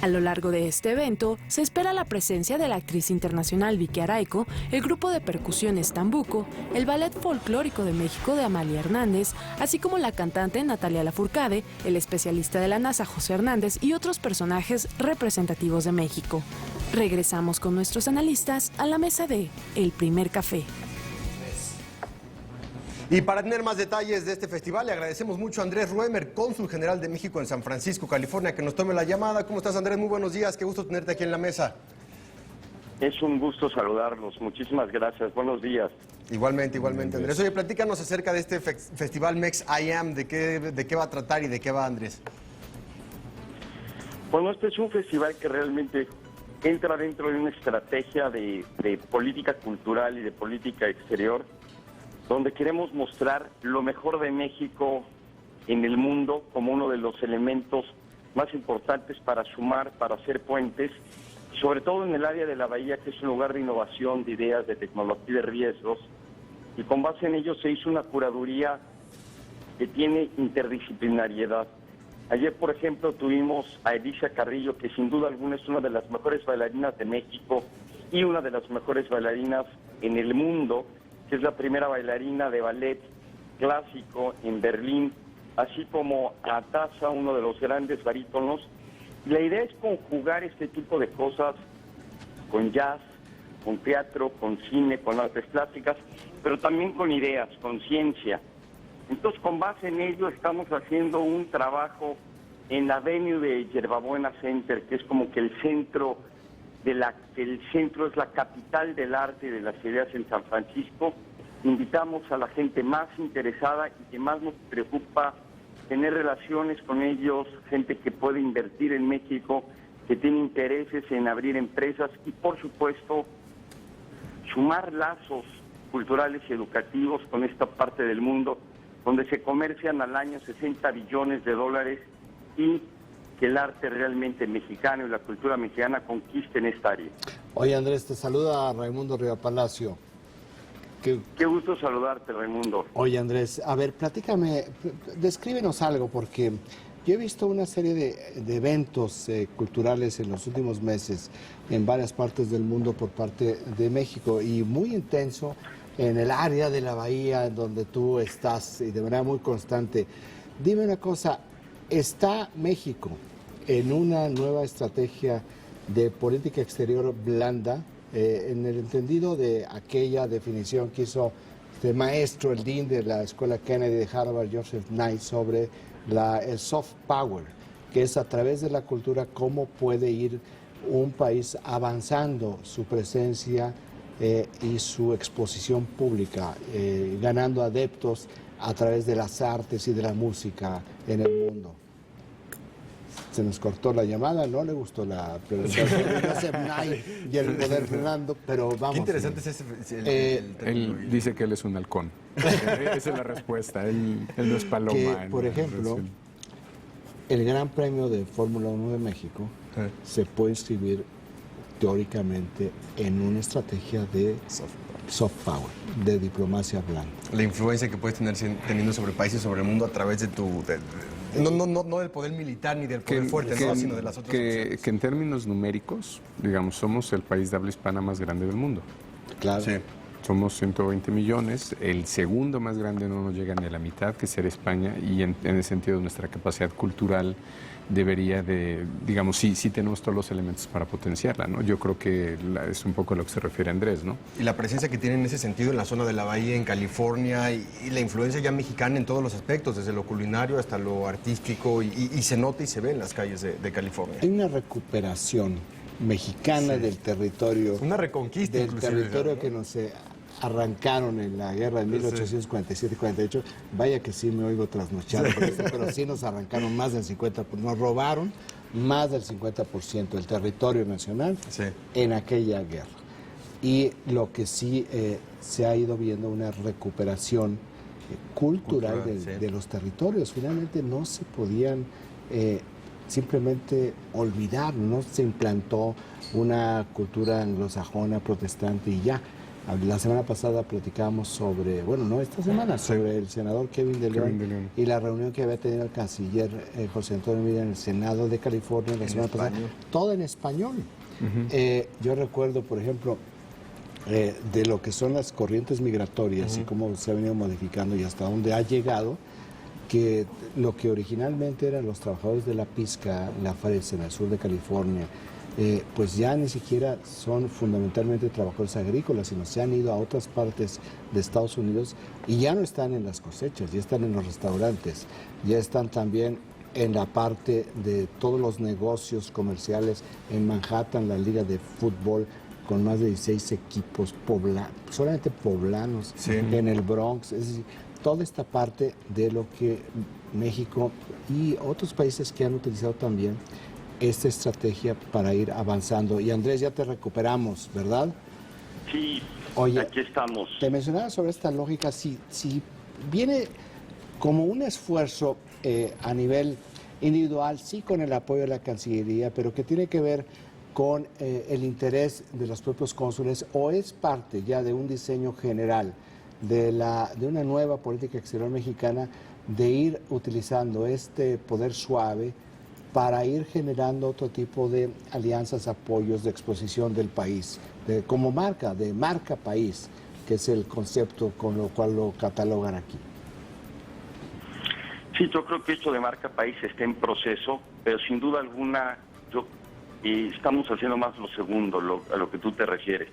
A lo largo de este evento, se espera la presencia de la actriz internacional Vicky Araico, el grupo de percusiones Tambuco, el Ballet Folclórico de México de Amalia Hernández, así como la cantante Natalia Lafourcade, el especialista de la NASA José Hernández y otros personajes representativos de México. Regresamos con nuestros analistas a la mesa de El Primer Café. Y para tener más detalles de este festival, le agradecemos mucho a Andrés Roemer, cónsul general de México en San Francisco, California, que nos tome la llamada. ¿Cómo estás, Andrés? Muy buenos días, qué gusto tenerte aquí en la mesa. Es un gusto saludarlos, muchísimas gracias, buenos días. Igualmente, Andrés. Oye, platícanos acerca de este festival Mex-I-Am, de qué va a tratar y de qué va, Andrés. Bueno, este es un festival que realmente entra dentro de una estrategia de política cultural y de política exterior, donde queremos mostrar lo mejor de México en el mundo como uno de los elementos más importantes para sumar, para hacer puentes, sobre todo en el área de la Bahía, que es un lugar de innovación, de ideas, de tecnología y de riesgos, y con base en ello se hizo una curaduría que tiene interdisciplinariedad. Ayer, por ejemplo, tuvimos a Alicia Carrillo, que sin duda alguna es una de las mejores bailarinas de México y una de las mejores bailarinas en el mundo, que es la primera bailarina de ballet clásico en Berlín, así como a Taza, uno de los grandes barítonos. Y la idea es conjugar este tipo de cosas con jazz, con teatro, con cine, con artes plásticas, pero también con ideas, con ciencia. Entonces, con base en ello, estamos haciendo un trabajo en la venue de Yerbabuena Center, que es como que el centro es la capital del arte y de las ideas en San Francisco. Invitamos a la gente más interesada y que más nos preocupa tener relaciones con ellos, gente que puede invertir en México, que tiene intereses en abrir empresas y, por supuesto, sumar lazos culturales y educativos con esta parte del mundo, donde se comercian al año 60 billones de dólares y que el arte realmente mexicano y la cultura mexicana conquisten esta área. Oye, Andrés, te saluda Raimundo Rivapalacio. Qué gusto saludarte, Raimundo. Oye, Andrés, a ver, platícame, descríbenos algo, porque yo he visto una serie de eventos culturales en los últimos meses en varias partes del mundo por parte de México y muy intenso en el área de la Bahía donde tú estás y de manera muy constante. Dime una cosa, ¿está México en una nueva estrategia de política exterior blanda, en el entendido de aquella definición que hizo el maestro, el dean de la Escuela Kennedy de Harvard, Joseph Nye, sobre el soft power, que es a través de la cultura cómo puede ir un país avanzando su presencia y su exposición pública, ganando adeptos a través de las artes y de la música en el mundo? Se nos cortó la llamada, no le gustó la presentación de Joseph Nye y el poder Fernando, pero vamos. Qué interesante es ese él dice que él es un halcón. Esa es la respuesta, él no es paloma. Que, por ejemplo, el Gran Premio de Fórmula 1 de México se puede inscribir teóricamente en una estrategia de soft power, de diplomacia blanda. La influencia que puedes tener teniendo sobre países, sobre el mundo a través de tu... No del poder militar ni del poder fuerte, sino de las otras opciones. Que en términos numéricos, digamos, somos el país de habla hispana más grande del mundo. Claro. Sí. Somos 120 millones, el segundo más grande no nos llega ni a la mitad, que será España, y en ese sentido nuestra capacidad cultural debería de, digamos, sí tenemos todos los elementos para potenciarla, ¿no? Yo creo que es un poco a lo que se refiere Andrés, ¿no? Y la presencia que tiene en ese sentido en la zona de la Bahía, en California, y la influencia ya mexicana en todos los aspectos, desde lo culinario hasta lo artístico, y se nota y se ve en las calles de California. Hay una recuperación mexicana del territorio. Una reconquista del inclusive, territorio, ¿no? que no sé. arrancaron en la guerra de 1847-48, vaya que sí me oigo trasnochado, pero sí nos arrancaron más del 50%, nos robaron más del 50% del territorio nacional en aquella guerra. Y lo que sí se ha ido viendo una recuperación cultural de los territorios. Finalmente no se podían simplemente olvidar, no se implantó una cultura anglosajona, protestante y ya. La semana pasada platicábamos sobre, bueno, no esta semana, sobre el senador Kevin de León y la reunión que había tenido el canciller José Antonio Meade en el Senado de California la semana pasada, todo en español. Yo recuerdo, por ejemplo, de lo que son las corrientes migratorias y cómo se ha venido modificando y hasta dónde ha llegado, que lo que originalmente eran los trabajadores de la pizca, la fresa en el sur de California, pues ya ni siquiera son fundamentalmente trabajadores agrícolas, sino se han ido a otras partes de Estados Unidos y ya no están en las cosechas, ya están en los restaurantes, ya están también en la parte de todos los negocios comerciales en Manhattan, la liga de fútbol con más de 16 equipos solamente poblanos, en el Bronx, es decir, toda esta parte de lo que México y otros países que han utilizado también esta estrategia para ir avanzando. Y Andrés, ya te recuperamos, ¿verdad? Sí, oye, aquí estamos. Te mencionaba sobre esta lógica, si viene como un esfuerzo a nivel individual, sí con el apoyo de la Cancillería, pero que tiene que ver con el interés de los propios cónsules, o es parte ya de un diseño general de una nueva política exterior mexicana de ir utilizando este poder suave para ir generando otro tipo de alianzas, apoyos, de exposición del país, como marca, de marca país, que es el concepto con lo cual lo catalogan aquí. Sí, yo creo que esto de marca país está en proceso, pero sin duda alguna estamos haciendo más lo segundo, a lo que tú te refieres.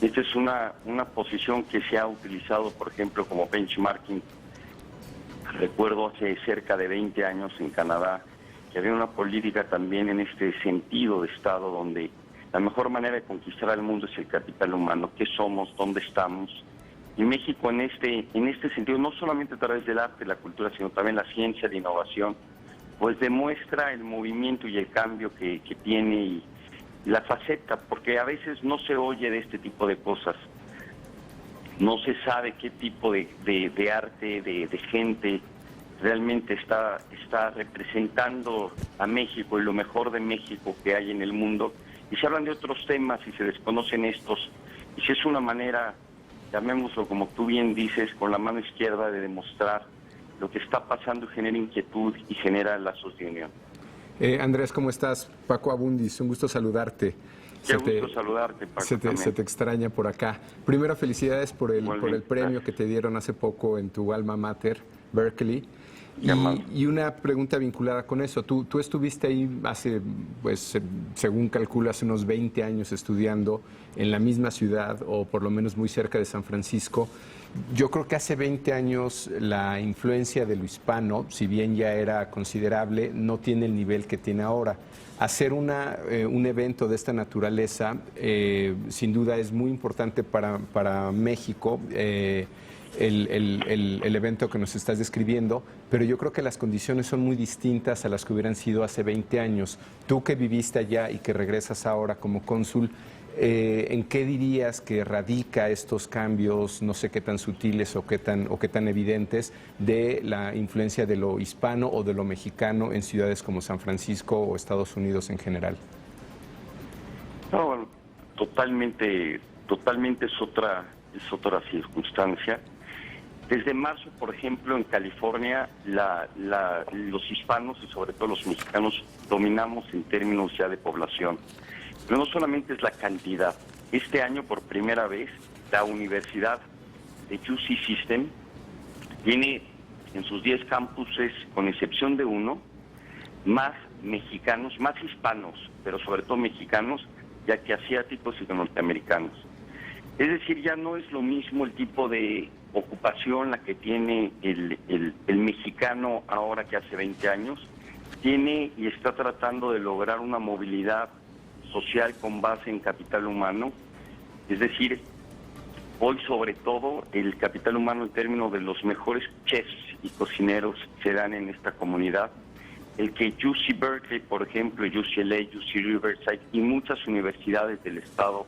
Esta es una posición que se ha utilizado, por ejemplo, como benchmarking. Recuerdo hace cerca de 20 años en Canadá que había una política también en este sentido de Estado, donde la mejor manera de conquistar al mundo es el capital humano. ¿Qué somos? ¿Dónde estamos? Y México en este sentido, no solamente a través del arte y la cultura, sino también la ciencia, la innovación, pues demuestra el movimiento y el cambio que tiene y la faceta, porque a veces no se oye de este tipo de cosas, no se sabe qué tipo de arte, de gente realmente está representando a México y lo mejor de México que hay en el mundo, y se hablan de otros temas y se desconocen estos, y si es una manera, llamémoslo como tú bien dices, con la mano izquierda de demostrar lo que está pasando, genera inquietud y genera lazos de unión. Andrés, ¿cómo estás? Paco Abundis, un gusto saludarte. Qué gusto saludarte, Paco. Se te extraña por acá. Primero, felicidades por el premio que te dieron hace poco en tu alma mater, Berkeley. Y una pregunta vinculada con eso. Tú estuviste ahí hace, pues, según calculas, unos 20 años estudiando en la misma ciudad, o por lo menos muy cerca de San Francisco. Yo creo que hace 20 años la influencia de lo hispano, si bien ya era considerable, no tiene el nivel que tiene ahora. Hacer un evento de esta naturaleza, sin duda, es muy importante para México. El evento que nos estás describiendo, pero yo creo que las condiciones son muy distintas a las que hubieran sido hace 20 años. Tú que viviste allá y que regresas ahora como cónsul, ¿en qué dirías que radica estos cambios, no sé qué tan sutiles o qué tan evidentes, de la influencia de lo hispano o de lo mexicano en ciudades como San Francisco o Estados Unidos en general? No, bueno, totalmente es otra circunstancia. Desde marzo, por ejemplo, en California, los hispanos y sobre todo los mexicanos dominamos en términos ya de población. Pero no solamente es la cantidad. Este año, por primera vez, la Universidad de UC System tiene en sus 10 campuses, con excepción de uno, más mexicanos, más hispanos, pero sobre todo mexicanos, ya que asiáticos y norteamericanos. Es decir, ya no es lo mismo el tipo de ocupación la que tiene el mexicano ahora que hace 20 años. Tiene y está tratando de lograr una movilidad social con base en capital humano. Es decir, hoy sobre todo el capital humano en términos de los mejores chefs y cocineros se dan en esta comunidad. El que UC Berkeley, por ejemplo, UCLA, UC Riverside y muchas universidades del estado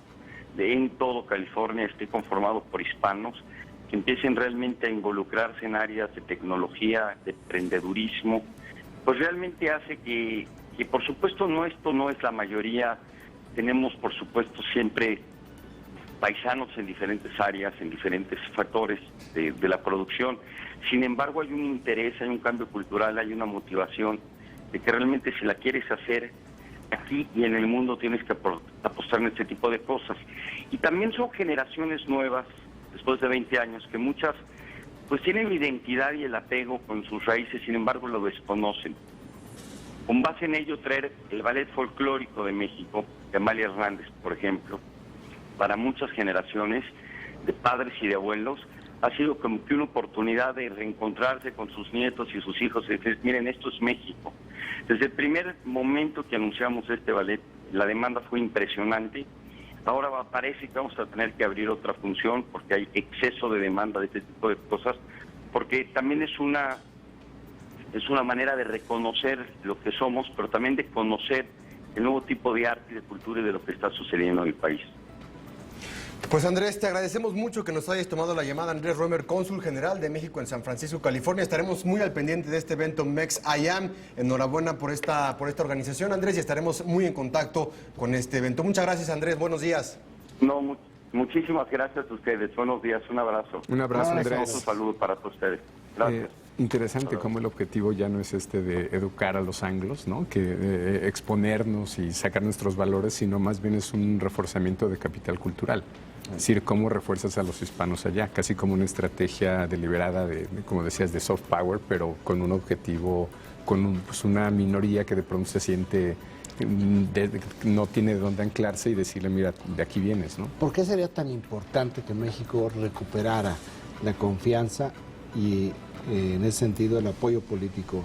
en todo California esté conformado por hispanos que empiecen realmente a involucrarse en áreas de tecnología, de emprendedurismo, pues realmente hace que por supuesto esto no es la mayoría. Tenemos por supuesto siempre paisanos en diferentes áreas, en diferentes factores de la producción. Sin embargo, hay un interés, hay un cambio cultural, hay una motivación de que realmente si la quieres hacer aquí y en el mundo tienes que apostar en este tipo de cosas. Y también son generaciones nuevas, después de 20 años, que muchas pues tienen la identidad y el apego con sus raíces, sin embargo lo desconocen. Con base en ello, traer el ballet folclórico de México, de Amalia Hernández, por ejemplo, para muchas generaciones de padres y de abuelos, ha sido como que una oportunidad de reencontrarse con sus nietos y sus hijos y decir, miren, esto es México. Desde el primer momento que anunciamos este ballet, la demanda fue impresionante. Ahora parece que vamos a tener que abrir otra función porque hay exceso de demanda de este tipo de cosas, porque también es una manera de reconocer lo que somos, pero también de conocer el nuevo tipo de arte y de cultura y de lo que está sucediendo en el país. Pues Andrés, te agradecemos mucho que nos hayas tomado la llamada. Andrés Roemer, cónsul general de México en San Francisco, California. Estaremos muy al pendiente de este evento Mex I Am. Enhorabuena por esta organización, Andrés, y estaremos muy en contacto con este evento. Muchas gracias, Andrés. Buenos días. No, muchísimas gracias a ustedes. Buenos días. Un abrazo. Un abrazo, Andrés. Un saludo para todos ustedes. Gracias. Interesante cómo el objetivo ya no es de educar a los anglos, ¿no? Que exponernos y sacar nuestros valores, sino más bien es un reforzamiento de capital cultural. Es decir, cómo refuerzas a los hispanos allá, casi como una estrategia deliberada como decías, de soft power, pero con un objetivo, con una minoría que de pronto se siente no tiene dónde anclarse y decirle, mira, de aquí vienes, ¿no? ¿Por qué sería tan importante que México recuperara la confianza y en ese sentido el apoyo político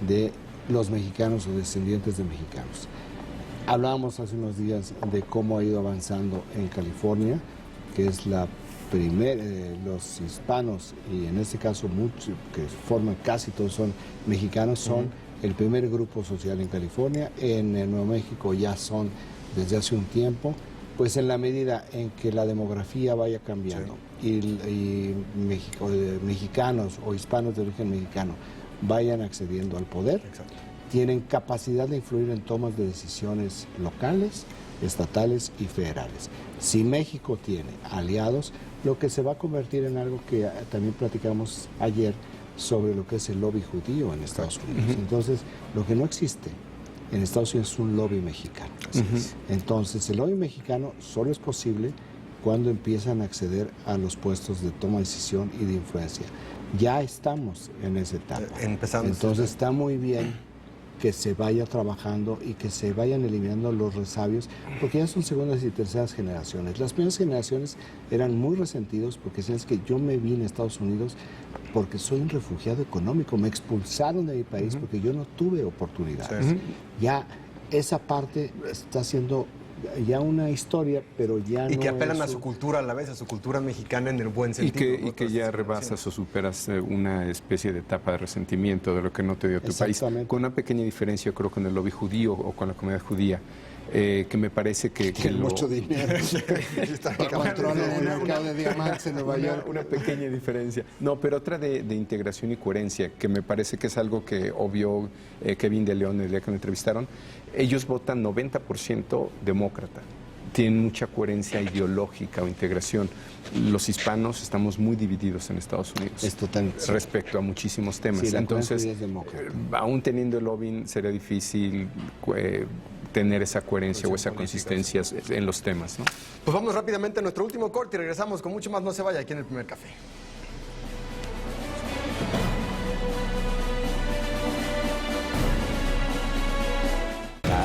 de los mexicanos o descendientes de mexicanos? Hablábamos hace unos días de cómo ha ido avanzando en California, que es la primera, los hispanos, y en este caso muchos, que forman casi todos son mexicanos, son el primer grupo social en California. En Nuevo México ya son desde hace un tiempo, pues en la medida en que la demografía vaya cambiando y mexicanos o hispanos de origen mexicano vayan accediendo al poder, tienen capacidad de influir en tomas de decisiones locales, estatales y federales. Si México tiene aliados, lo que se va a convertir en algo que también platicamos ayer sobre lo que es el lobby judío en Estados Unidos. Entonces, lo que no existe en Estados Unidos es un lobby mexicano. Entonces, el lobby mexicano solo es posible cuando empiezan a acceder a los puestos de toma de decisión y de influencia. Ya estamos en esa etapa. Entonces, está muy bien que se vaya trabajando y que se vayan eliminando los resabios, porque ya son segundas y terceras generaciones. Las primeras generaciones eran muy resentidos porque decían, es que yo me vine a Estados Unidos porque soy un refugiado económico, me expulsaron de mi país porque yo no tuve oportunidades. Ya esa parte está siendo ya una historia, pero ya no. Y que apelan a su cultura a la vez, a su cultura mexicana en el buen sentido. Y que ya rebasas o superas una especie de etapa de resentimiento de lo que no te dio tu país. Con una pequeña diferencia, creo, con el lobby judío o con la comunidad judía, que me parece que mucho dinero. Controlan el mercado de diamantes en Nueva York. Una pequeña diferencia. No, pero otra de integración y coherencia, que me parece que es algo que obvió Kevin de León el día que me entrevistaron. Ellos votan 90% demócrata. Tienen mucha coherencia ideológica o integración. Los hispanos estamos muy divididos en Estados Unidos respecto a muchísimos temas. Sí, entonces, aún teniendo el lobbying, sería difícil tener esa coherencia o esa consistencia en los temas, ¿no? Pues vamos rápidamente a nuestro último corte y regresamos con mucho más. No se vaya aquí en El Primer Café.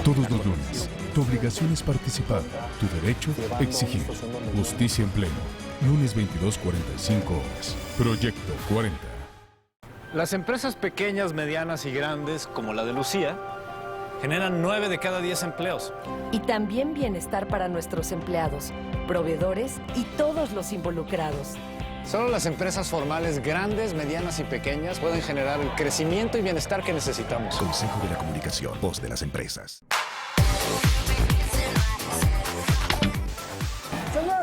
Todos los lunes, tu obligación es participar, tu derecho, exigir. Justicia en pleno, lunes 22:45 horas. Proyecto 40. Las empresas pequeñas, medianas y grandes, como la de Lucía, generan 9 de cada 10 empleos. Y también bienestar para nuestros empleados. proveedores y todos los involucrados. Solo las empresas formales grandes, medianas y pequeñas pueden generar el crecimiento y bienestar que necesitamos. Consejo de la Comunicación, voz de las empresas.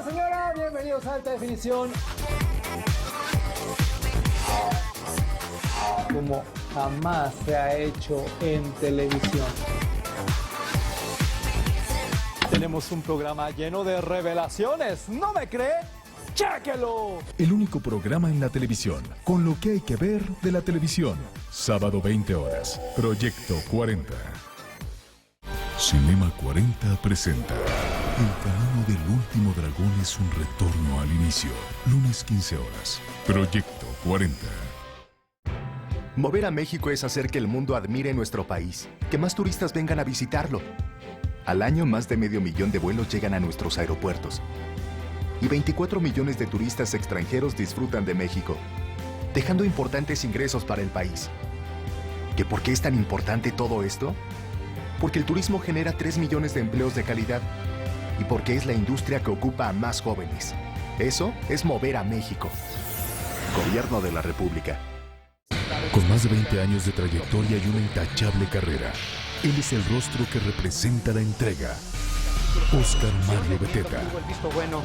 Señora, bienvenidos a Alta Definición. Como jamás se ha hecho en televisión. Tenemos un programa lleno de revelaciones. ¿No me cree? ¡Chéquelo! El único programa en la televisión con lo que hay que ver de la televisión. Sábado 20 horas. Proyecto 40. Cinema 40 presenta El camino del último dragón es un retorno al inicio. Lunes 15 horas. Proyecto 40. Mover a México es hacer que el mundo admire nuestro país, que más turistas vengan a visitarlo. Al año, más de 500,000 de vuelos llegan a nuestros aeropuertos. Y 24 millones de turistas extranjeros disfrutan de México, dejando importantes ingresos para el país. ¿Que por qué es tan importante todo esto? Porque el turismo genera 3 millones de empleos de calidad y porque es la industria que ocupa a más jóvenes. Eso es mover a México. Gobierno de la República. Con más de 20 años de trayectoria y una intachable carrera, él es el rostro que representa la entrega. Óscar Mario Beteta. Tuvo el visto bueno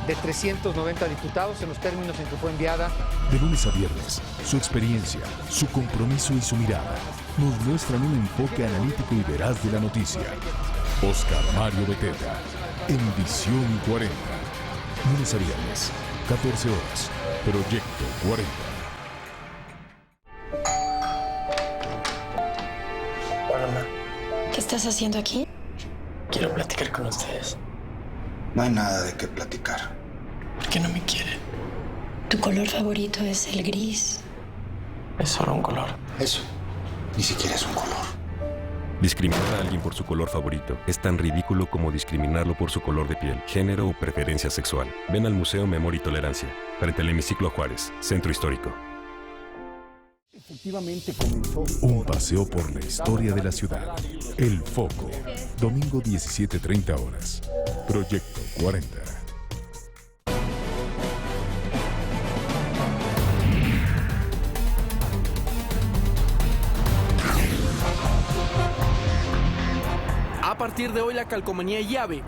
de 390 diputados en los términos en que fue enviada. De lunes a viernes, su experiencia, su compromiso y su mirada nos muestran un enfoque analítico y veraz de la noticia. Óscar Mario Beteta, en Visión 40. Lunes a viernes, 14 horas. Proyecto 40. Hola, mamá. ¿Qué estás haciendo aquí? Quiero platicar con ustedes. No hay nada de qué platicar. ¿Por qué no me quieren? Tu color favorito es el gris. Es solo un color. Eso, ni siquiera es un color. Discriminar a alguien por su color favorito es tan ridículo como discriminarlo por su color de piel, género o preferencia sexual. Ven al Museo Memoria y Tolerancia, frente al Hemiciclo Juárez, Centro Histórico. Efectivamente comenzó Un paseo por la historia de la ciudad. El Foco. Domingo 17:30 horas. Proyecto 40. A partir de hoy, la calcomanía IAVE,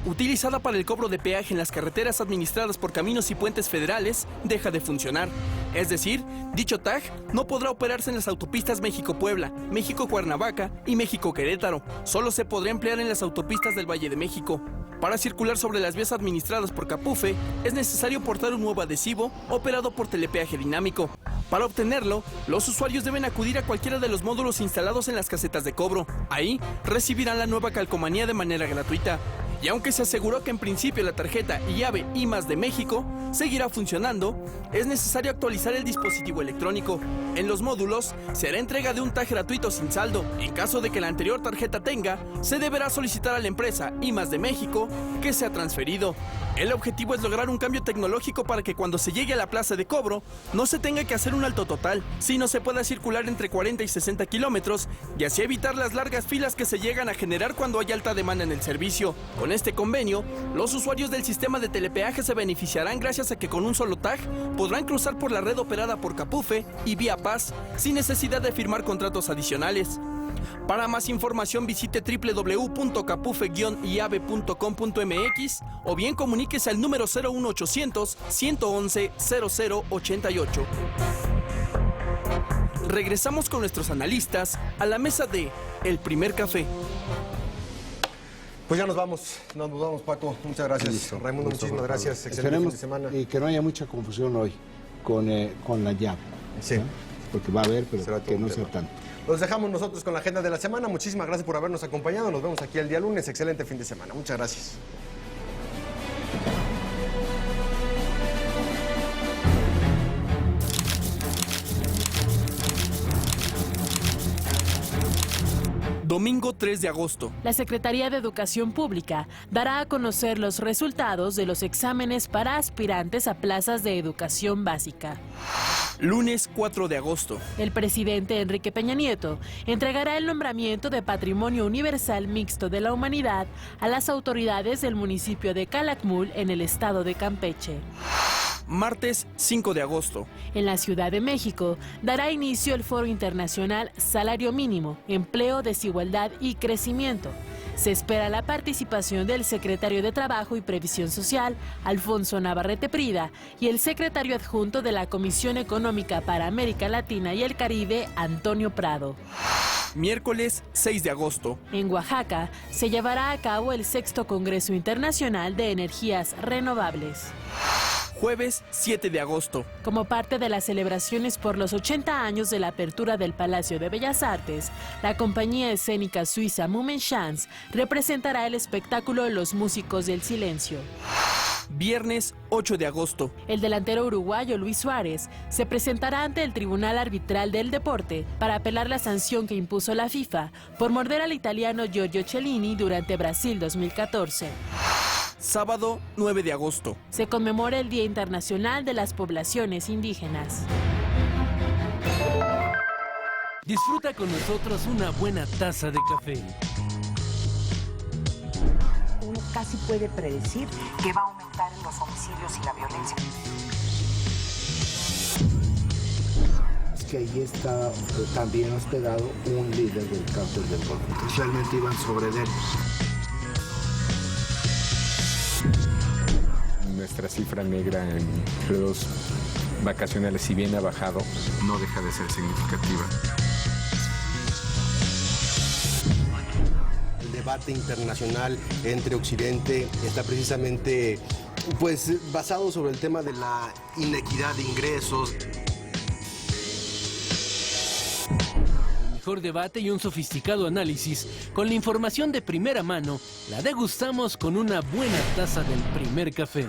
utilizada para el cobro de peaje en las carreteras administradas por Caminos y Puentes Federales, deja de funcionar. Es decir, dicho tag no podrá operarse en las autopistas México-Puebla, México-Cuernavaca y México-Querétaro. Solo se podrá emplear en las autopistas del Valle de México. Para circular sobre las vías administradas por Capufe, es necesario portar un nuevo adhesivo operado por telepeaje dinámico. Para obtenerlo, los usuarios deben acudir a cualquiera de los módulos instalados en las casetas de cobro. Ahí recibirán la nueva calcomanía de manera gratuita. Y aunque se aseguró que en principio la tarjeta IAVE IMAS de México seguirá funcionando, es necesario actualizar el dispositivo electrónico. En los módulos será entrega de un tag gratuito sin saldo. En caso de que la anterior tarjeta tenga, se deberá solicitar a la empresa IMAS de México que sea transferido. El objetivo es lograr un cambio tecnológico para que cuando se llegue a la plaza de cobro no se tenga que hacer un alto total, sino se pueda circular entre 40 y 60 kilómetros y así evitar las largas filas que se llegan a generar cuando hay alta demanda en el servicio. Con este convenio, los usuarios del sistema de telepeaje se beneficiarán gracias a que con un solo tag podrán cruzar por la red operada por Capufe y Vía Paz sin necesidad de firmar contratos adicionales. Para más información visite www.capufe-iave.com.mx o bien comuníquese al número 01800 111 0088. Regresamos con nuestros analistas a la mesa de El Primer Café. Pues ya nos vamos, Paco. Muchas gracias. Listo. Raimundo, muchísimas gracias. Excelente fin de semana. Y que no haya mucha confusión hoy con la llave. Sí. ¿No? Porque va a haber, pero que no sea tanto. Los dejamos nosotros con la agenda de la semana. Muchísimas gracias por habernos acompañado. Nos vemos aquí el día lunes. Excelente fin de semana. Muchas gracias. Domingo 3 de agosto. La Secretaría de Educación Pública dará a conocer los resultados de los exámenes para aspirantes a plazas de educación básica. Lunes 4 de agosto. El presidente Enrique Peña Nieto entregará el nombramiento de Patrimonio Universal Mixto de la Humanidad a las autoridades del municipio de Calakmul en el estado de Campeche. Martes 5 de agosto. En la Ciudad de México dará inicio el Foro Internacional Salario Mínimo, Empleo, Desigualdad y Crecimiento. Se espera la participación del secretario de Trabajo y Previsión Social, Alfonso Navarrete Prida, y el secretario adjunto de la Comisión Económica para América Latina y el Caribe, Antonio Prado. Miércoles 6 de agosto. En Oaxaca se llevará a cabo el 6º Congreso Internacional de Energías Renovables. Jueves 7 de agosto. Como parte de las celebraciones por los 80 años de la apertura del Palacio de Bellas Artes, la compañía escénica suiza Mummenschanz representará el espectáculo Los Músicos del Silencio. Viernes 8 de agosto. El delantero uruguayo Luis Suárez se presentará ante el Tribunal Arbitral del Deporte para apelar la sanción que impuso la FIFA por morder al italiano Giorgio Cellini durante Brasil 2014. Sábado 9 de agosto. Se conmemora el Día Internacional de las Poblaciones Indígenas. Disfruta con nosotros una buena taza de café. Uno casi puede predecir que va a aumentar en los homicidios y la violencia. Es que ahí está también hospedado un líder del cártel del Golfo. Realmente iban sobre él. Nuestra cifra negra en periodos vacacionales, si bien ha bajado, no deja de ser significativa. El debate internacional entre Occidente está precisamente basado sobre el tema de la inequidad de ingresos. Mejor debate y un sofisticado análisis. Con la información de primera mano, la degustamos con una buena taza del primer café.